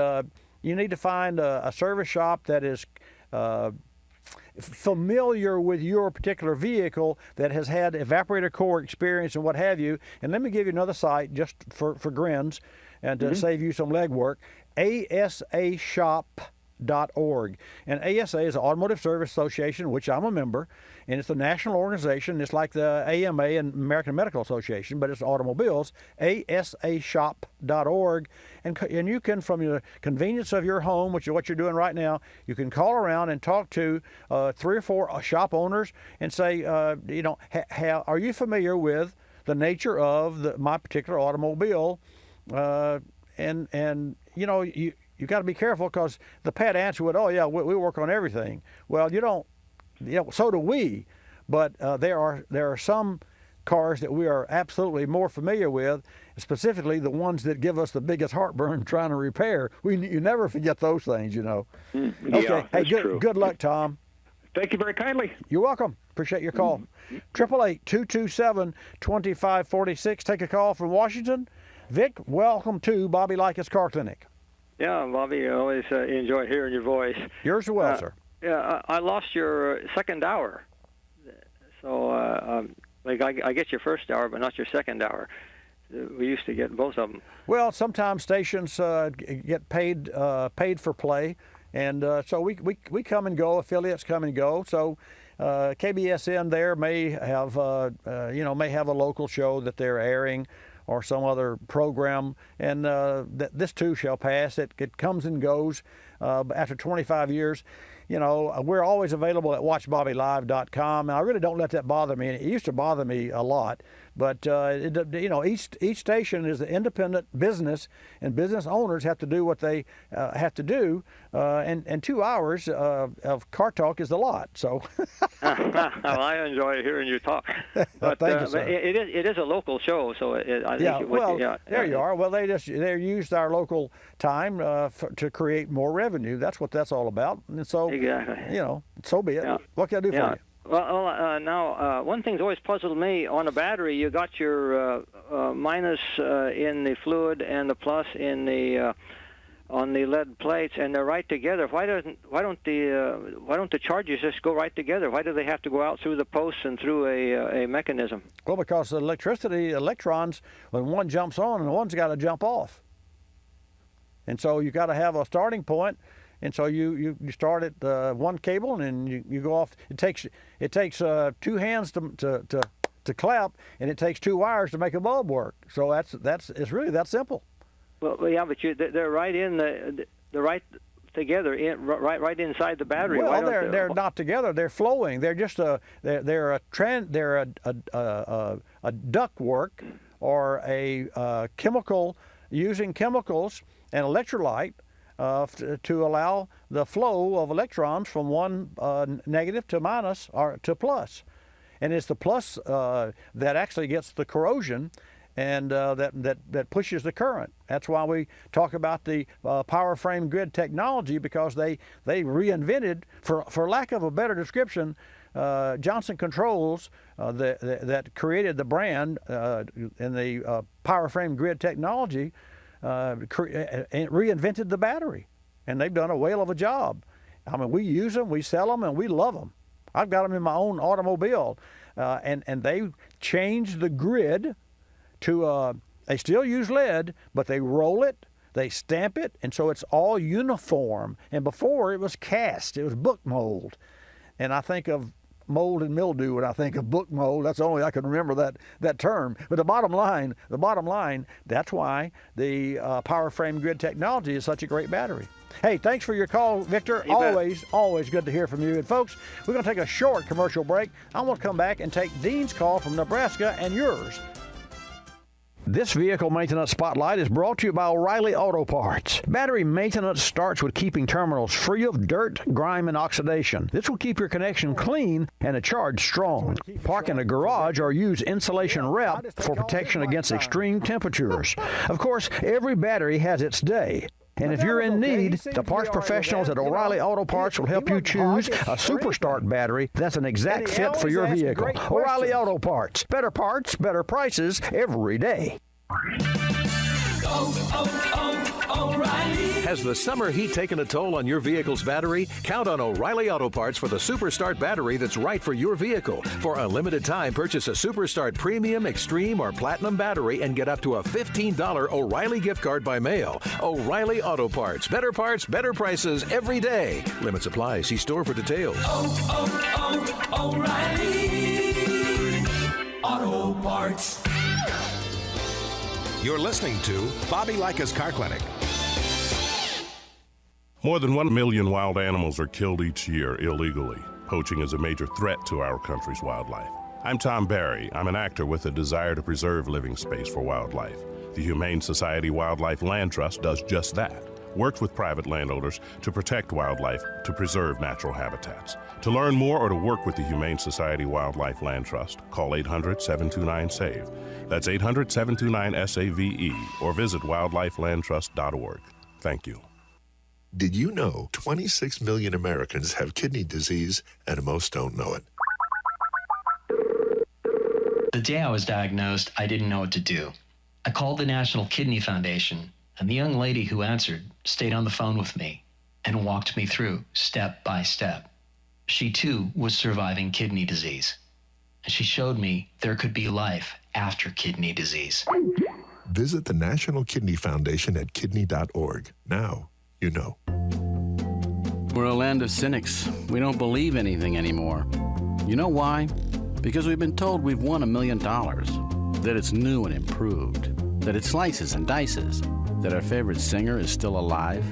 you need to find a service shop that is familiar with your particular vehicle, that has had evaporator core experience and what have you. And let me give you another site just for grins and to save you some legwork. ASAshop.com. ASA.org. And ASA is the Automotive Service Association, which I'm a member, and it's a national organization. It's like the AMA and American Medical Association, but it's automobiles, asashop.org. And you can, from the convenience of your home, which is what you're doing right now, you can call around and talk to 3 or 4 shop owners and say, are you familiar with the nature of my particular automobile? And you got to be careful, because the pat answer would, oh yeah, we work on everything. Well, you don't. Yeah, so do we. But there are some cars that we are absolutely more familiar with, specifically the ones that give us the biggest heartburn trying to repair. You never forget those things, Okay. Yeah, Hey, true. Good luck, Tom. Thank you very kindly. You're welcome. Appreciate your call. 888-227-2546. Take a call from Washington. Vic, welcome to Bobby Likis Car Clinic. Yeah, Bobby, I always enjoy hearing your voice. Yours as well, sir. Yeah, I lost your second hour. So, I get your first hour, but not your second hour. We used to get both of them. Well, sometimes stations get paid for play, and so we come and go. Affiliates come and go. So KBSN there may have may have a local show that they're airing, or some other program, and this too shall pass. It comes and goes. After 25 years, we're always available at watchbobbylive.com, and I really don't let that bother me. And it used to bother me a lot, but each station is an independent business, and business owners have to do what they have to do. And 2 hours of car talk is a lot. So, well, I enjoy hearing you talk. But, thank you, sir. But it is a local show, so I think. There you are. Well, they used our local time to create more revenue. That's what that's all about. And so, exactly. So be it. Yeah. What can I do for you? Well, now, one thing's always puzzled me. On a battery, you got your minus in the fluid and the plus in the on the lead plates, and they're right together. Why don't the charges just go right together? Why do they have to go out through the posts and through a mechanism? Well, because the electrons, when one jumps on, and one's got to jump off. And so you got to have a starting point, and so you start at one cable, and you go off. It takes 2 hands to clap, and it takes 2 wires to make a bulb work. So it's really that simple. Well, yeah, but they're right in they're right together, right inside the battery. Well, they're not together. They're flowing. They're just they're a duct work, or a chemical, using chemicals and electrolyte to allow the flow of electrons from one negative to minus or to plus. And it's the plus that actually gets the corrosion, and that pushes the current. That's why we talk about the power frame grid technology, because they reinvented, for lack of a better description, Johnson Controls that created the brand in the power frame grid technology. Reinvented the battery, and they've done a whale of a job. I mean, we use them, we sell them, and we love them. I've got them in my own automobile, and they changed the grid to they still use lead, but they roll it, they stamp it, and so it's all uniform. And before, it was cast, it was book mold, and I think of mold and mildew when I think of book mold. That's the only I can remember that term. But the bottom line, that's why the power frame grid technology is such a great battery. Hey, thanks for your call, Victor. Always good to hear from you. And folks, we're going to take a short commercial break. I want to come back and take Dean's call from Nebraska and yours. This vehicle maintenance spotlight is brought to you by O'Reilly Auto Parts. Battery maintenance starts with keeping terminals free of dirt, grime, and oxidation. This will keep your connection clean and the charge strong. Park in a garage or use insulation wrap for protection against extreme temperatures. Of course, every battery has its day. And if you're in need, the parts professionals at O'Reilly Auto Parts will help you choose a Super Start battery that's an exact fit for your vehicle. O'Reilly Auto Parts. Better parts, better prices every day. O'Reilly. Has the summer heat taken a toll on your vehicle's battery? Count on O'Reilly Auto Parts for the Superstart battery that's right for your vehicle. For a limited time, purchase a Superstart Premium, Extreme, or Platinum battery and get up to a $15 O'Reilly gift card by mail. O'Reilly Auto Parts. Better prices every day. Limits apply. See store for details. O'Reilly Auto Parts. You're listening to Bobby Likis Car Clinic. More than 1 million wild animals are killed each year illegally. Poaching is a major threat to our country's wildlife. I'm Tom Barry. I'm an actor with a desire to preserve living space for wildlife. The Humane Society Wildlife Land Trust does just that. Works with private landowners to protect wildlife, to preserve natural habitats. To learn more or to work with the Humane Society Wildlife Land Trust, call 800-729-SAVE. That's 800-729-SAVE or visit wildlifelandtrust.org. Thank you. Did you know 26 million Americans have kidney disease and most don't know it? The day I was diagnosed, I didn't know what to do. I called the National Kidney Foundation, and the young lady who answered stayed on the phone with me and walked me through step by step. She too was surviving kidney disease, and she showed me there could be life after kidney disease. Visit the National Kidney Foundation at kidney.org. Now you know. We're a land of cynics. We don't believe anything anymore. You know why? Because we've been told we've won $1 million, that it's new and improved, that it slices and dices, that our favorite singer is still alive,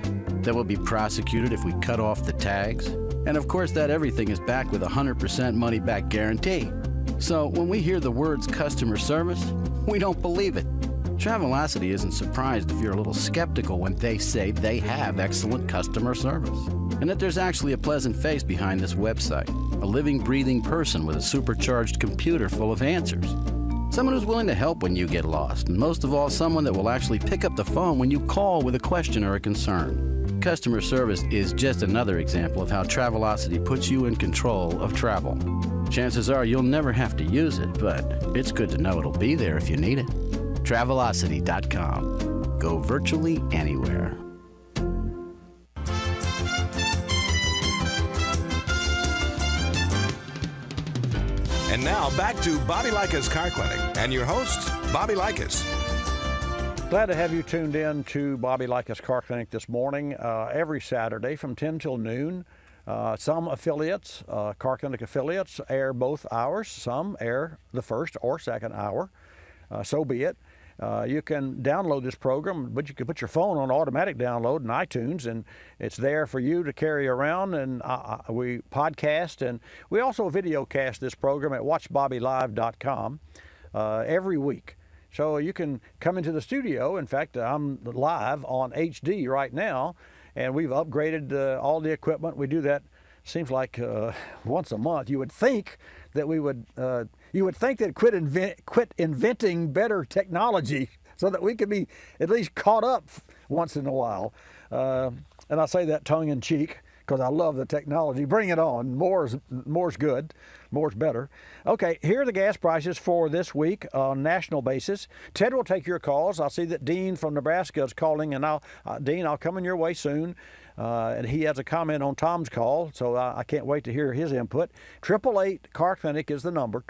that we'll be prosecuted if we cut off the tags, and of course that everything is backed with a 100% money-back guarantee. So when we hear the words customer service, we don't believe it. Travelocity isn't surprised if you're a little skeptical when they say they have excellent customer service, and that there's actually a pleasant face behind this website, a living, breathing person with a supercharged computer full of answers. Someone who's willing to help when you get lost, and most of all, someone that will actually pick up the phone when you call with a question or a concern. Customer service is just another example of how Travelocity puts you in control of travel. Chances are you'll never have to use it, but it's good to know it'll be there if you need it. Travelocity.com. Go virtually anywhere. And now back to Bobby Likis Car Clinic and your host, Bobby Likis. Glad to have you tuned in to Bobby Likis Car Clinic this morning. Every Saturday from 10 till noon. Some affiliates, Car Clinic affiliates, air both hours. Some air the first or second hour. So be it. You can download this program, but you can put your phone on automatic download in iTunes, and it's there for you to carry around. And we podcast, and we also videocast this program at watchbobbylive.com every week. So you can come into the studio. In fact, I'm live on HD right now, and we've upgraded all the equipment. We do that, seems like once a month. You would think that we would... You would think they'd quit inventing better technology so that we could be at least caught up once in a while. And I say that tongue in cheek because I love the technology. Bring it on. More's good. More's better. Okay, here are the gas prices for this week on a national basis. Ted will take your calls. I see that Dean from Nebraska is calling, and Dean, I'll come in your way soon. And he has a comment on Tom's call, so I can't wait to hear his input. 888 Car Clinic is the number,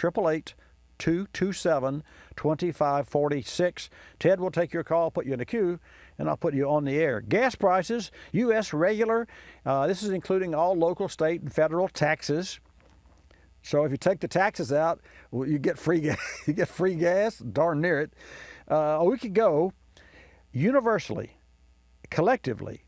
888-227-2546. Ted will take your call, put you in the queue, and I'll put you on the air. Gas prices, U.S. regular. This is including all local, state, and federal taxes. So if you take the taxes out, well, you get free gas. You get free gas, darn near it. A week ago, universally, collectively,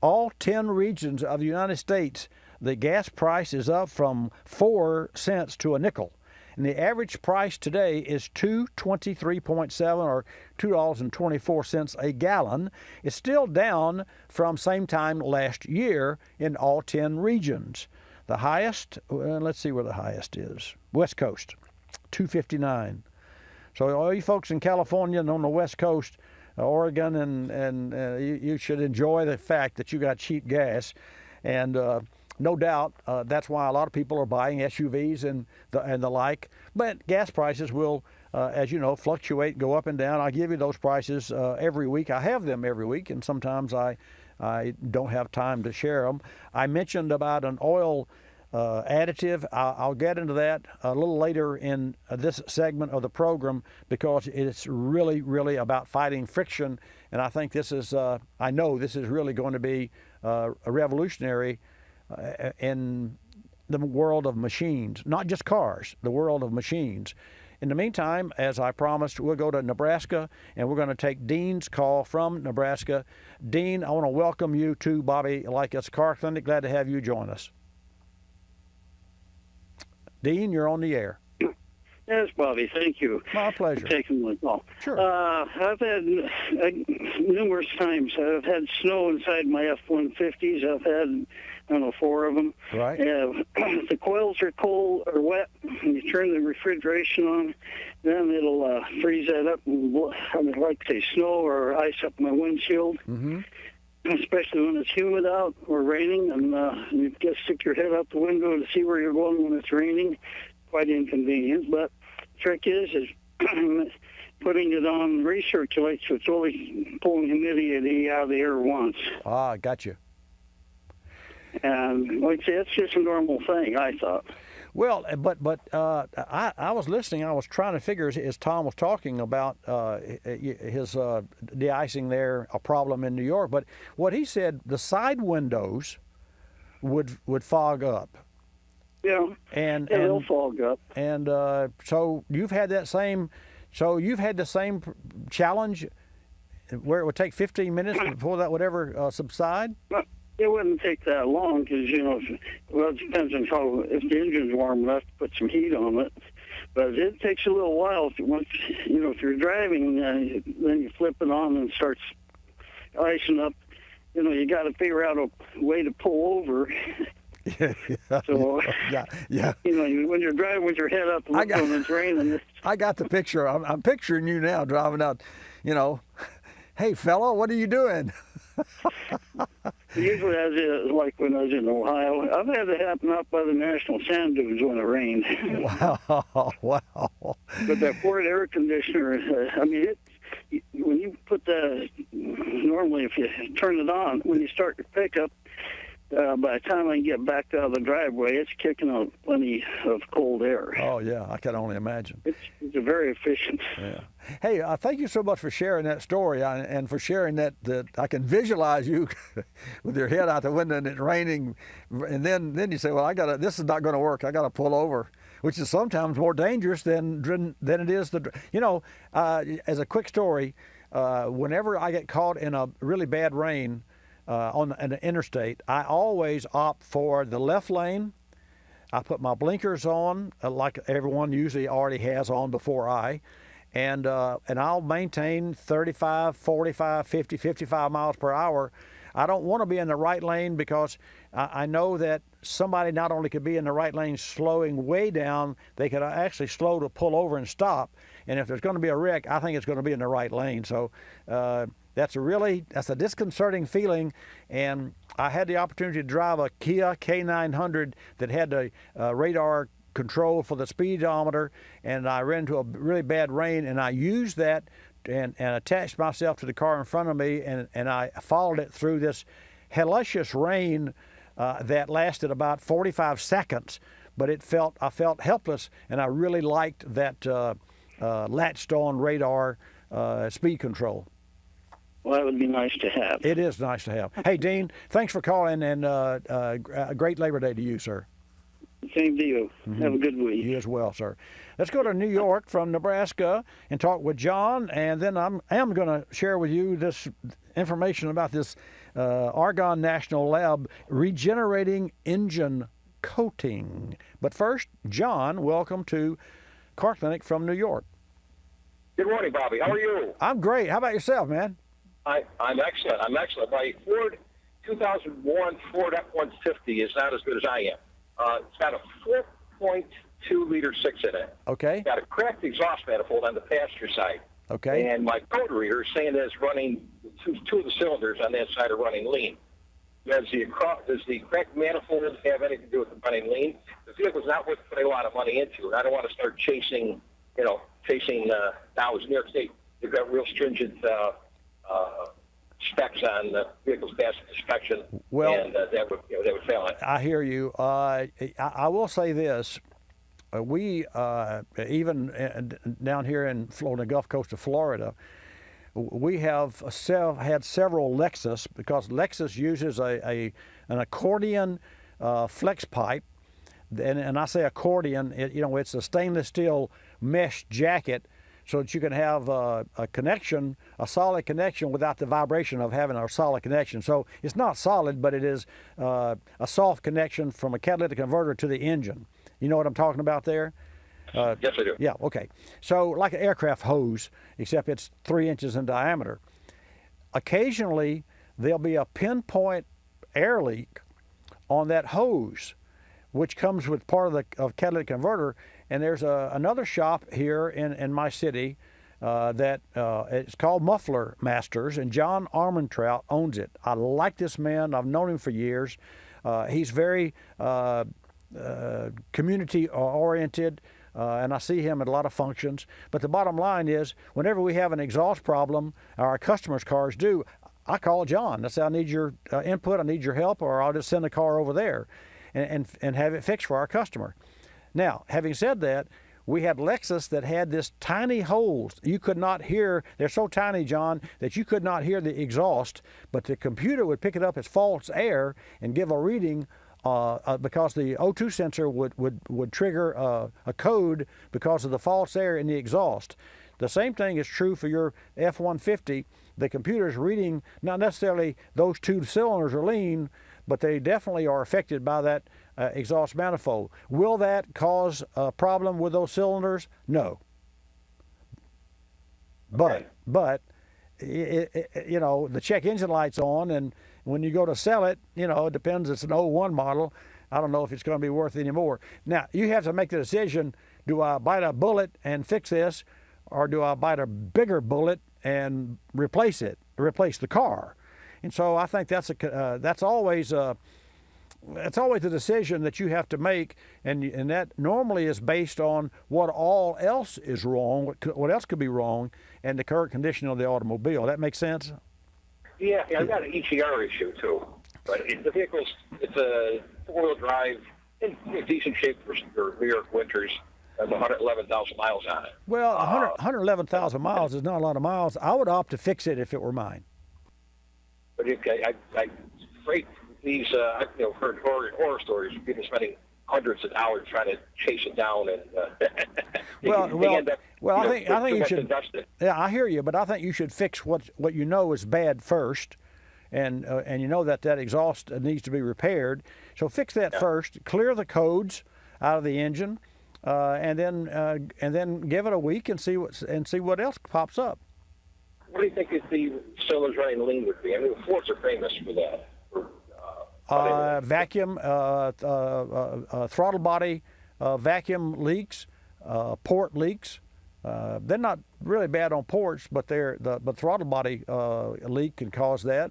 all 10 regions of the United States, the gas price is up from 4 cents to a nickel. And the average price today is $2.23.7 or $2.24 a gallon. It's still down from same time last year in all 10 regions. The highest, let's see where the highest is. West Coast, $2.59. So all you folks in California and on the West Coast, Oregon, and you should enjoy the fact that you got cheap gas, and no doubt that's why a lot of people are buying SUVs and the like. But gas prices will as you know, fluctuate, go up and down. I give you those prices every week. I have them every week, and sometimes I don't have time to share them. I mentioned about an oil additive. I'll get into that a little later in this segment of the program because it's really, really about fighting friction. And I think this is, I know this is really going to be a revolutionary in the world of machines, not just cars, the world of machines. In the meantime, as I promised, we'll go to Nebraska, and we're going to take Dean's call from Nebraska. Dean, I want to welcome you to Bobby Likis Car Clinic. Glad to have you join us. Dean, you're on the air. Yes, Bobby, thank you. My pleasure. For taking my call. Sure. I've had numerous times, I've had snow inside my F-150s. I've had, I don't know, 4 of them. Right. If the coils are cold or wet, and you turn the refrigeration on, then it'll freeze that up and, like, say, snow or ice up my windshield. Mm-hmm. Especially when it's humid out or raining, and you just stick your head out the window to see where you're going when it's raining. Quite inconvenient, but the trick is putting it on recirculate, so it's only pulling humidity out of the air once. Ah, got you. And like I say, it's just a normal thing, I thought. Well, but I was listening. I was trying to figure as Tom was talking about his de-icing there, a problem in New York. But what he said, the side windows would fog up. Yeah, and they'll fog up. And so you've had that same. So you've had the same challenge, where it would take 15 minutes before that would ever subside. It wouldn't take that long because, you know, well, it depends on if the engine's warm enough to put some heat on it. But it takes a little while. Once, you know, if you're driving, then you flip it on and it starts icing up. You know, you got to figure out a way to pull over. Yeah. So, yeah. You know, when you're driving with your head up and when it's raining. I got the picture. I'm picturing you now driving out, you know, hey, fella, what are you doing? Usually, like when I was in Ohio, I've had it happen out by the National Sand Dunes when it rained. Wow. But that Ford air conditioner, I mean, when you put normally if you turn it on, when you start your pickup, by the time I get back out of the driveway, it's kicking out plenty of cold air. Oh, yeah, I can only imagine. It's very efficient. Yeah. Hey, thank you so much for sharing that story and for sharing that I can visualize you with your head out the window and it's raining, and then you say, well, this is not going to work. I got to pull over, which is sometimes more dangerous than it is as a quick story, whenever I get caught in a really bad rain, on an interstate, I always opt for the left lane. I put my blinkers on, like everyone usually already has on before and I'll maintain 35, 45, 50, 55 miles per hour. I don't want to be in the right lane because I know that somebody not only could be in the right lane slowing way down, they could actually slow to pull over and stop. And if there's going to be a wreck, I think it's going to be in the right lane. So that's a disconcerting feeling. And I had the opportunity to drive a Kia K900 that had the radar control for the speedometer, and I ran into a really bad rain, and I used that and attached myself to the car in front of me, and I followed it through this hellacious rain that lasted about 45 seconds, but I felt helpless, and I really liked that latched-on radar speed control. Well, that would be nice to have. It is nice to have. Hey, Dean, thanks for calling, and a great Labor Day to you, sir. Same to you. Mm-hmm. Have a good week. You as well, sir. Let's go to New York from Nebraska and talk with John, and then I am going to share with you this information about this Argonne National Lab regenerating engine coating. But first, John, welcome to Car Clinic from New York. Good morning, Bobby. How are you? I'm great. How about yourself, man? I'm excellent. My Ford 2001 Ford F-150 is not as good as I am. It's got a 4.2-liter 6 in it. Okay. It's got a cracked exhaust manifold on the passenger side. Okay. And my code reader is saying that it's running, two of the cylinders on that side are running lean. Does the cracked manifold have anything to do with the running lean? The vehicle's not worth putting a lot of money into. I don't want to start chasing facing now is New York State. They've got real stringent specs on the vehicles passing inspection, and that would fail it. I hear you. I will say this. We, even down here in Florida, Gulf Coast of Florida, we have had several Lexus, because Lexus uses an accordion flex pipe. And I say accordion, it's a stainless steel mesh jacket, so that you can have a connection, a solid connection, without the vibration of having a solid connection. So it's not solid, but it is a soft connection from a catalytic converter to the engine. You know what I'm talking about there? Yes, I do. Yeah, okay. So like an aircraft hose, except it's 3 inches in diameter. Occasionally, there'll be a pinpoint air leak on that hose, which comes with part of the catalytic converter. And there's another shop here in my city that it's called Muffler Masters, and John Armentrout owns it. I like this man. I've known him for years. He's very community-oriented, and I see him at a lot of functions. But the bottom line is, whenever we have an exhaust problem, our customers' cars do, I call John. I say, I need your input, I need your help, or I'll just send the car over there and have it fixed for our customer. Now, having said that, we had Lexus that had this tiny holes. You could not hear, they're so tiny, John, that you could not hear the exhaust, but the computer would pick it up as false air and give a reading because the O2 sensor would trigger a code because of the false air in the exhaust. The same thing is true for your F-150. The computer's reading, not necessarily those two cylinders are lean, but they definitely are affected by that exhaust manifold. Will that cause a problem with those cylinders? No. But the check engine light's on, and when you go to sell it, it depends. It's an 01 model. I don't know if it's going to be worth any more. Now, you have to make the decision, do I bite a bullet and fix this, or do I bite a bigger bullet and replace the car? And so I think that's always a decision that you have to make, and that normally is based on what all else is wrong, what else could be wrong, and the current condition of the automobile. That makes sense? Yeah, I've got an ECR issue too, but the vehicle's it's a 4-wheel drive in decent shape for New York winters. Has 111,000 miles on it. Well, 111,000 miles is not a lot of miles. I would opt to fix it if it were mine. But I'm afraid these, I've heard horror stories of people spending hundreds of dollars trying to chase it down, and I think you should. Yeah, I hear you, but I think you should fix what you know is bad first, and you know that exhaust needs to be repaired. So fix that first. Clear the codes out of the engine, and then give it a week and see what else pops up. What do you think the cylinders running lean would be? I mean, Fords are famous for that. Vacuum, throttle body, vacuum leaks, port leaks. They're not really bad on ports, but the throttle body leak can cause that,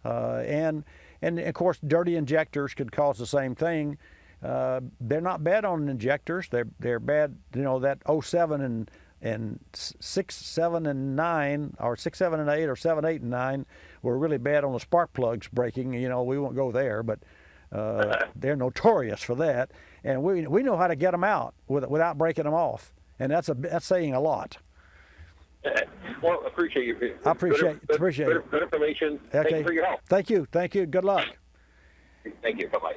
and of course dirty injectors could cause the same thing. They're not bad on injectors. They're bad. That 07 and 6, 7, and 9, or 6, 7, and 8, or 7, 8, and 9 were really bad on the spark plugs breaking. We won't go there, but they're notorious for that. And we know how to get them out without breaking them off, and that's saying a lot. Well, appreciate you. I appreciate it. Good information. Okay. Thank you for your help. Thank you. Good luck. Thank you. Bye-bye.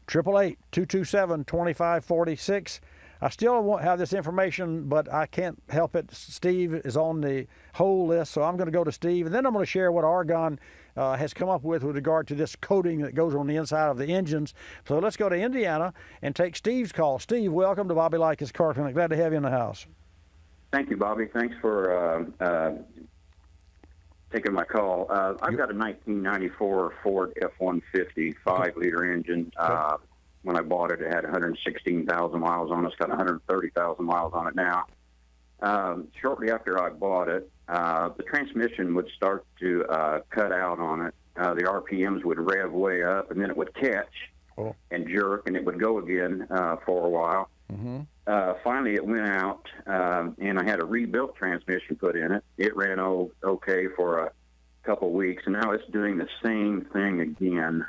888-227-2546. I still won't have this information, but I can't help it. Steve is on the whole list, so I'm going to go to Steve, and then I'm going to share what Argonne has come up with regard to this coating that goes on the inside of the engines. So let's go to Indiana and take Steve's call. Steve, welcome to Bobby Likis Car Clinic. Glad to have you in the house. Thank you, Bobby. Thanks for taking my call. I've got a 1994 Ford F-150 5-liter engine. When I bought it, it had 116,000 miles on it. It's got 130,000 miles on it now. Shortly after I bought it, the transmission would start to cut out on it. The RPMs would rev way up, and then it would catch and jerk, and it would go again for a while. Finally, it went out, and I had a rebuilt transmission put in it. It ran okay for a couple weeks, and now it's doing the same thing again.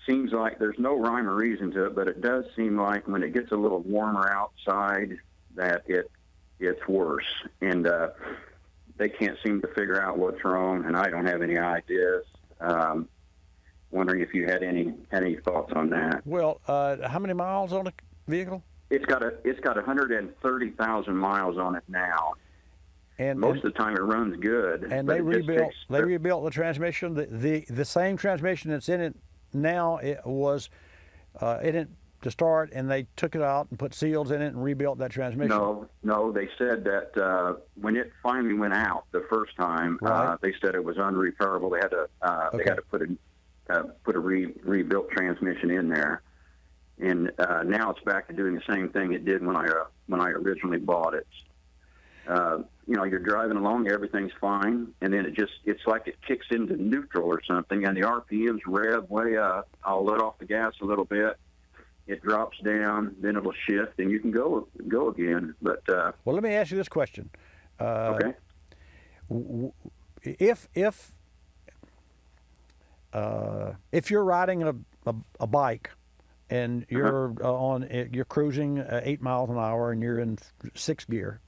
Seems like there's no rhyme or reason to it, but it does seem like when it gets a little warmer outside that it's worse. And they can't seem to figure out what's wrong, and I don't have any ideas. Wondering if you had any thoughts on that. Well, how many miles on the vehicle? It's got 130,000 miles on it now. And most of the time it runs good. And they rebuilt the transmission. The same transmission that's in it now. It was in it to start, and they took it out and put seals in it and rebuilt that transmission. No, they said that when it finally went out the first time, they said it was unrepairable. They had to put a rebuilt transmission in there, and now it's back to doing the same thing it did when I originally bought it. You're driving along, everything's fine, and then it's like it kicks into neutral or something, and the RPMs rev way up. I'll let off the gas a little bit. It drops down, then it'll shift, and you can go again. But well, let me ask you this question. Okay. If you're riding a bike and you're you're cruising 8 miles an hour and you're in 6th gear,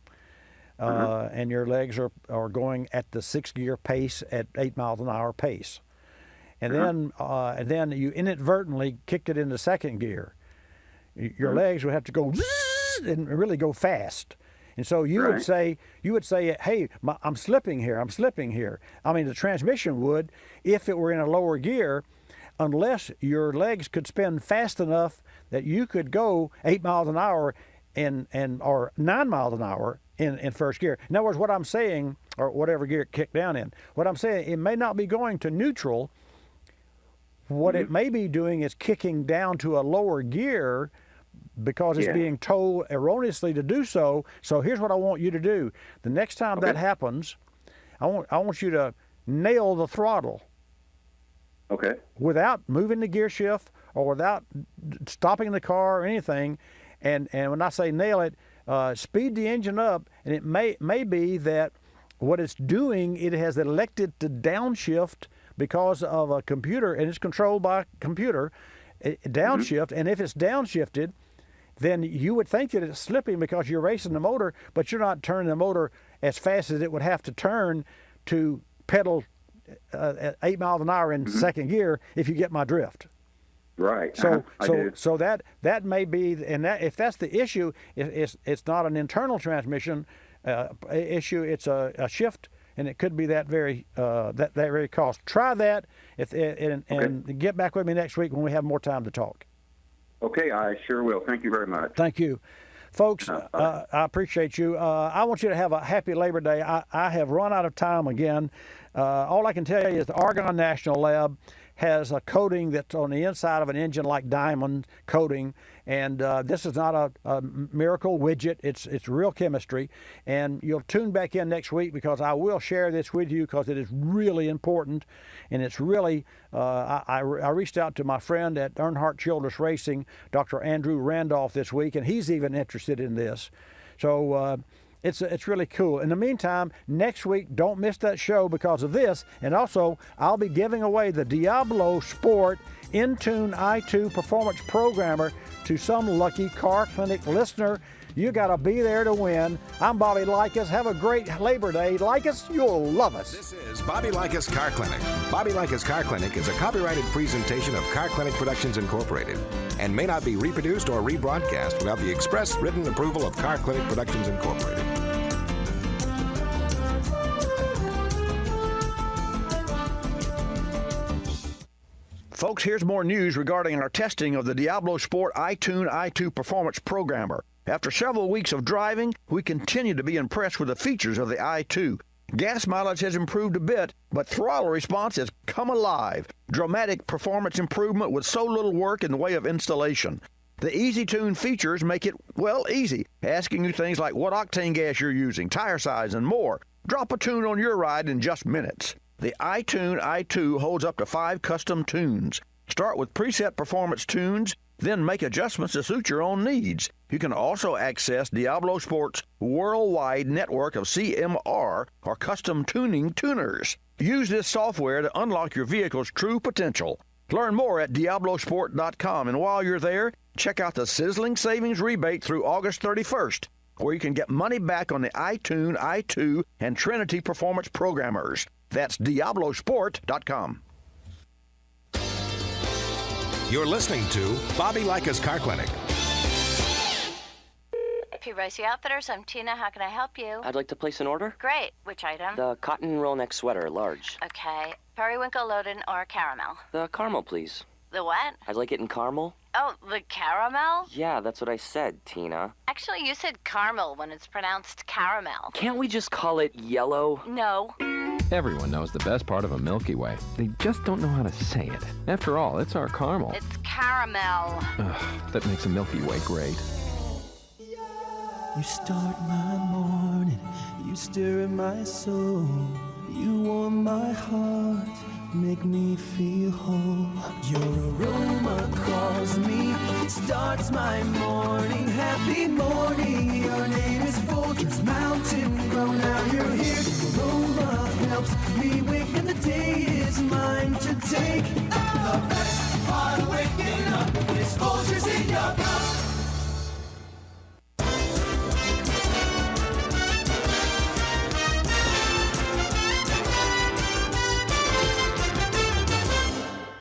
and your legs are going at the 6th gear pace at 8 miles an hour pace, and then you inadvertently kicked it into 2nd gear, your legs would have to go and really go fast. And so you would say, hey, I'm slipping here. I mean, the transmission would, if it were in a lower gear, unless your legs could spin fast enough that you could go 8 miles an hour or 9 miles an hour in 1st gear. In other words, what I'm saying, or whatever gear it kicked down in, what I'm saying, it may not be going to neutral. What it may be doing is kicking down to a lower gear because it's being told erroneously to do so. So here's what I want you to do. The next time that happens, I want you to nail the throttle. Okay. Without moving the gear shift or without stopping the car or anything. And when I say nail it, speed the engine up, and it may be that what it's doing, it has elected to downshift because of a computer, and it's controlled by a computer, downshift. And if it's downshifted, then you would think that it's slipping because you're racing the motor, but you're not turning the motor as fast as it would have to turn to pedal at 8 miles an hour in 2nd gear, if you get my drift. Right. So that may be, and that if that's the issue, it's not an internal transmission issue. It's a shift, and it could be that very cost. Try that, and get back with me next week when we have more time to talk. Okay, I sure will. Thank you very much. Thank you. Folks, I appreciate you. I want you to have a happy Labor Day. I have run out of time again. All I can tell you is the Argonne National Lab has a coating that's on the inside of an engine like diamond coating, and this is not a miracle widget. It's real chemistry, and you'll tune back in next week because I will share this with you because it is really important, and it's really I reached out to my friend at Earnhardt Childress Racing, Dr. Andrew Randolph, this week, and he's even interested in this. So it's really cool. In the meantime, next week, don't miss that show because of this. And also, I'll be giving away the Diablo Sport Intune i2 Performance Programmer to some lucky Car Clinic listener. You got to be there to win. I'm Bobby Likis. Have a great Labor Day. Likis, you'll love us. This is Bobby Likis Car Clinic. Bobby Likis Car Clinic is a copyrighted presentation of Car Clinic Productions Incorporated and may not be reproduced or rebroadcast without the express written approval of Car Clinic Productions Incorporated. Folks, here's more news regarding our testing of the Diablo Sport iTune i2 Performance Programmer. After several weeks of driving, we continue to be impressed with the features of the i2. Gas mileage has improved a bit, but throttle response has come alive. Dramatic performance improvement with so little work in the way of installation. The Easy Tune features make it, easy, asking you things like what octane gas you're using, tire size, and more. Drop a tune on your ride in just minutes. The iTune i2 holds up to 5 custom tunes. Start with preset performance tunes, then make adjustments to suit your own needs. You can also access Diablo Sport's worldwide network of CMR or custom tuning tuners. Use this software to unlock your vehicle's true potential. Learn more at DiabloSport.com, and while you're there, check out the sizzling savings rebate through August 31st, where you can get money back on the iTunes, i2, and Trinity Performance Programmers. That's DiabloSport.com. You're listening to Bobby Likis Car Clinic. P. Ricey Outfitters, I'm Tina. How can I help you? I'd like to place an order. Great. Which item? The cotton roll neck sweater, large. Okay. Periwinkle, Loden, or caramel? The caramel, please. The what? I'd like it in caramel. Oh, the caramel? Yeah, that's what I said, Tina. Actually, you said caramel when it's pronounced caramel. Can't we just call it yellow? No. Everyone knows the best part of a Milky Way. They just don't know how to say it. After all, it's our caramel. It's caramel. Ugh, that makes a Milky Way great. You start my morning, you stir in my soul, you warm my heart, make me feel whole. Your aroma calls me, it starts my morning. Happy morning, your name is Folgers Mountain Grow. Now you're here, your aroma helps me wake, and the day is mine to take. The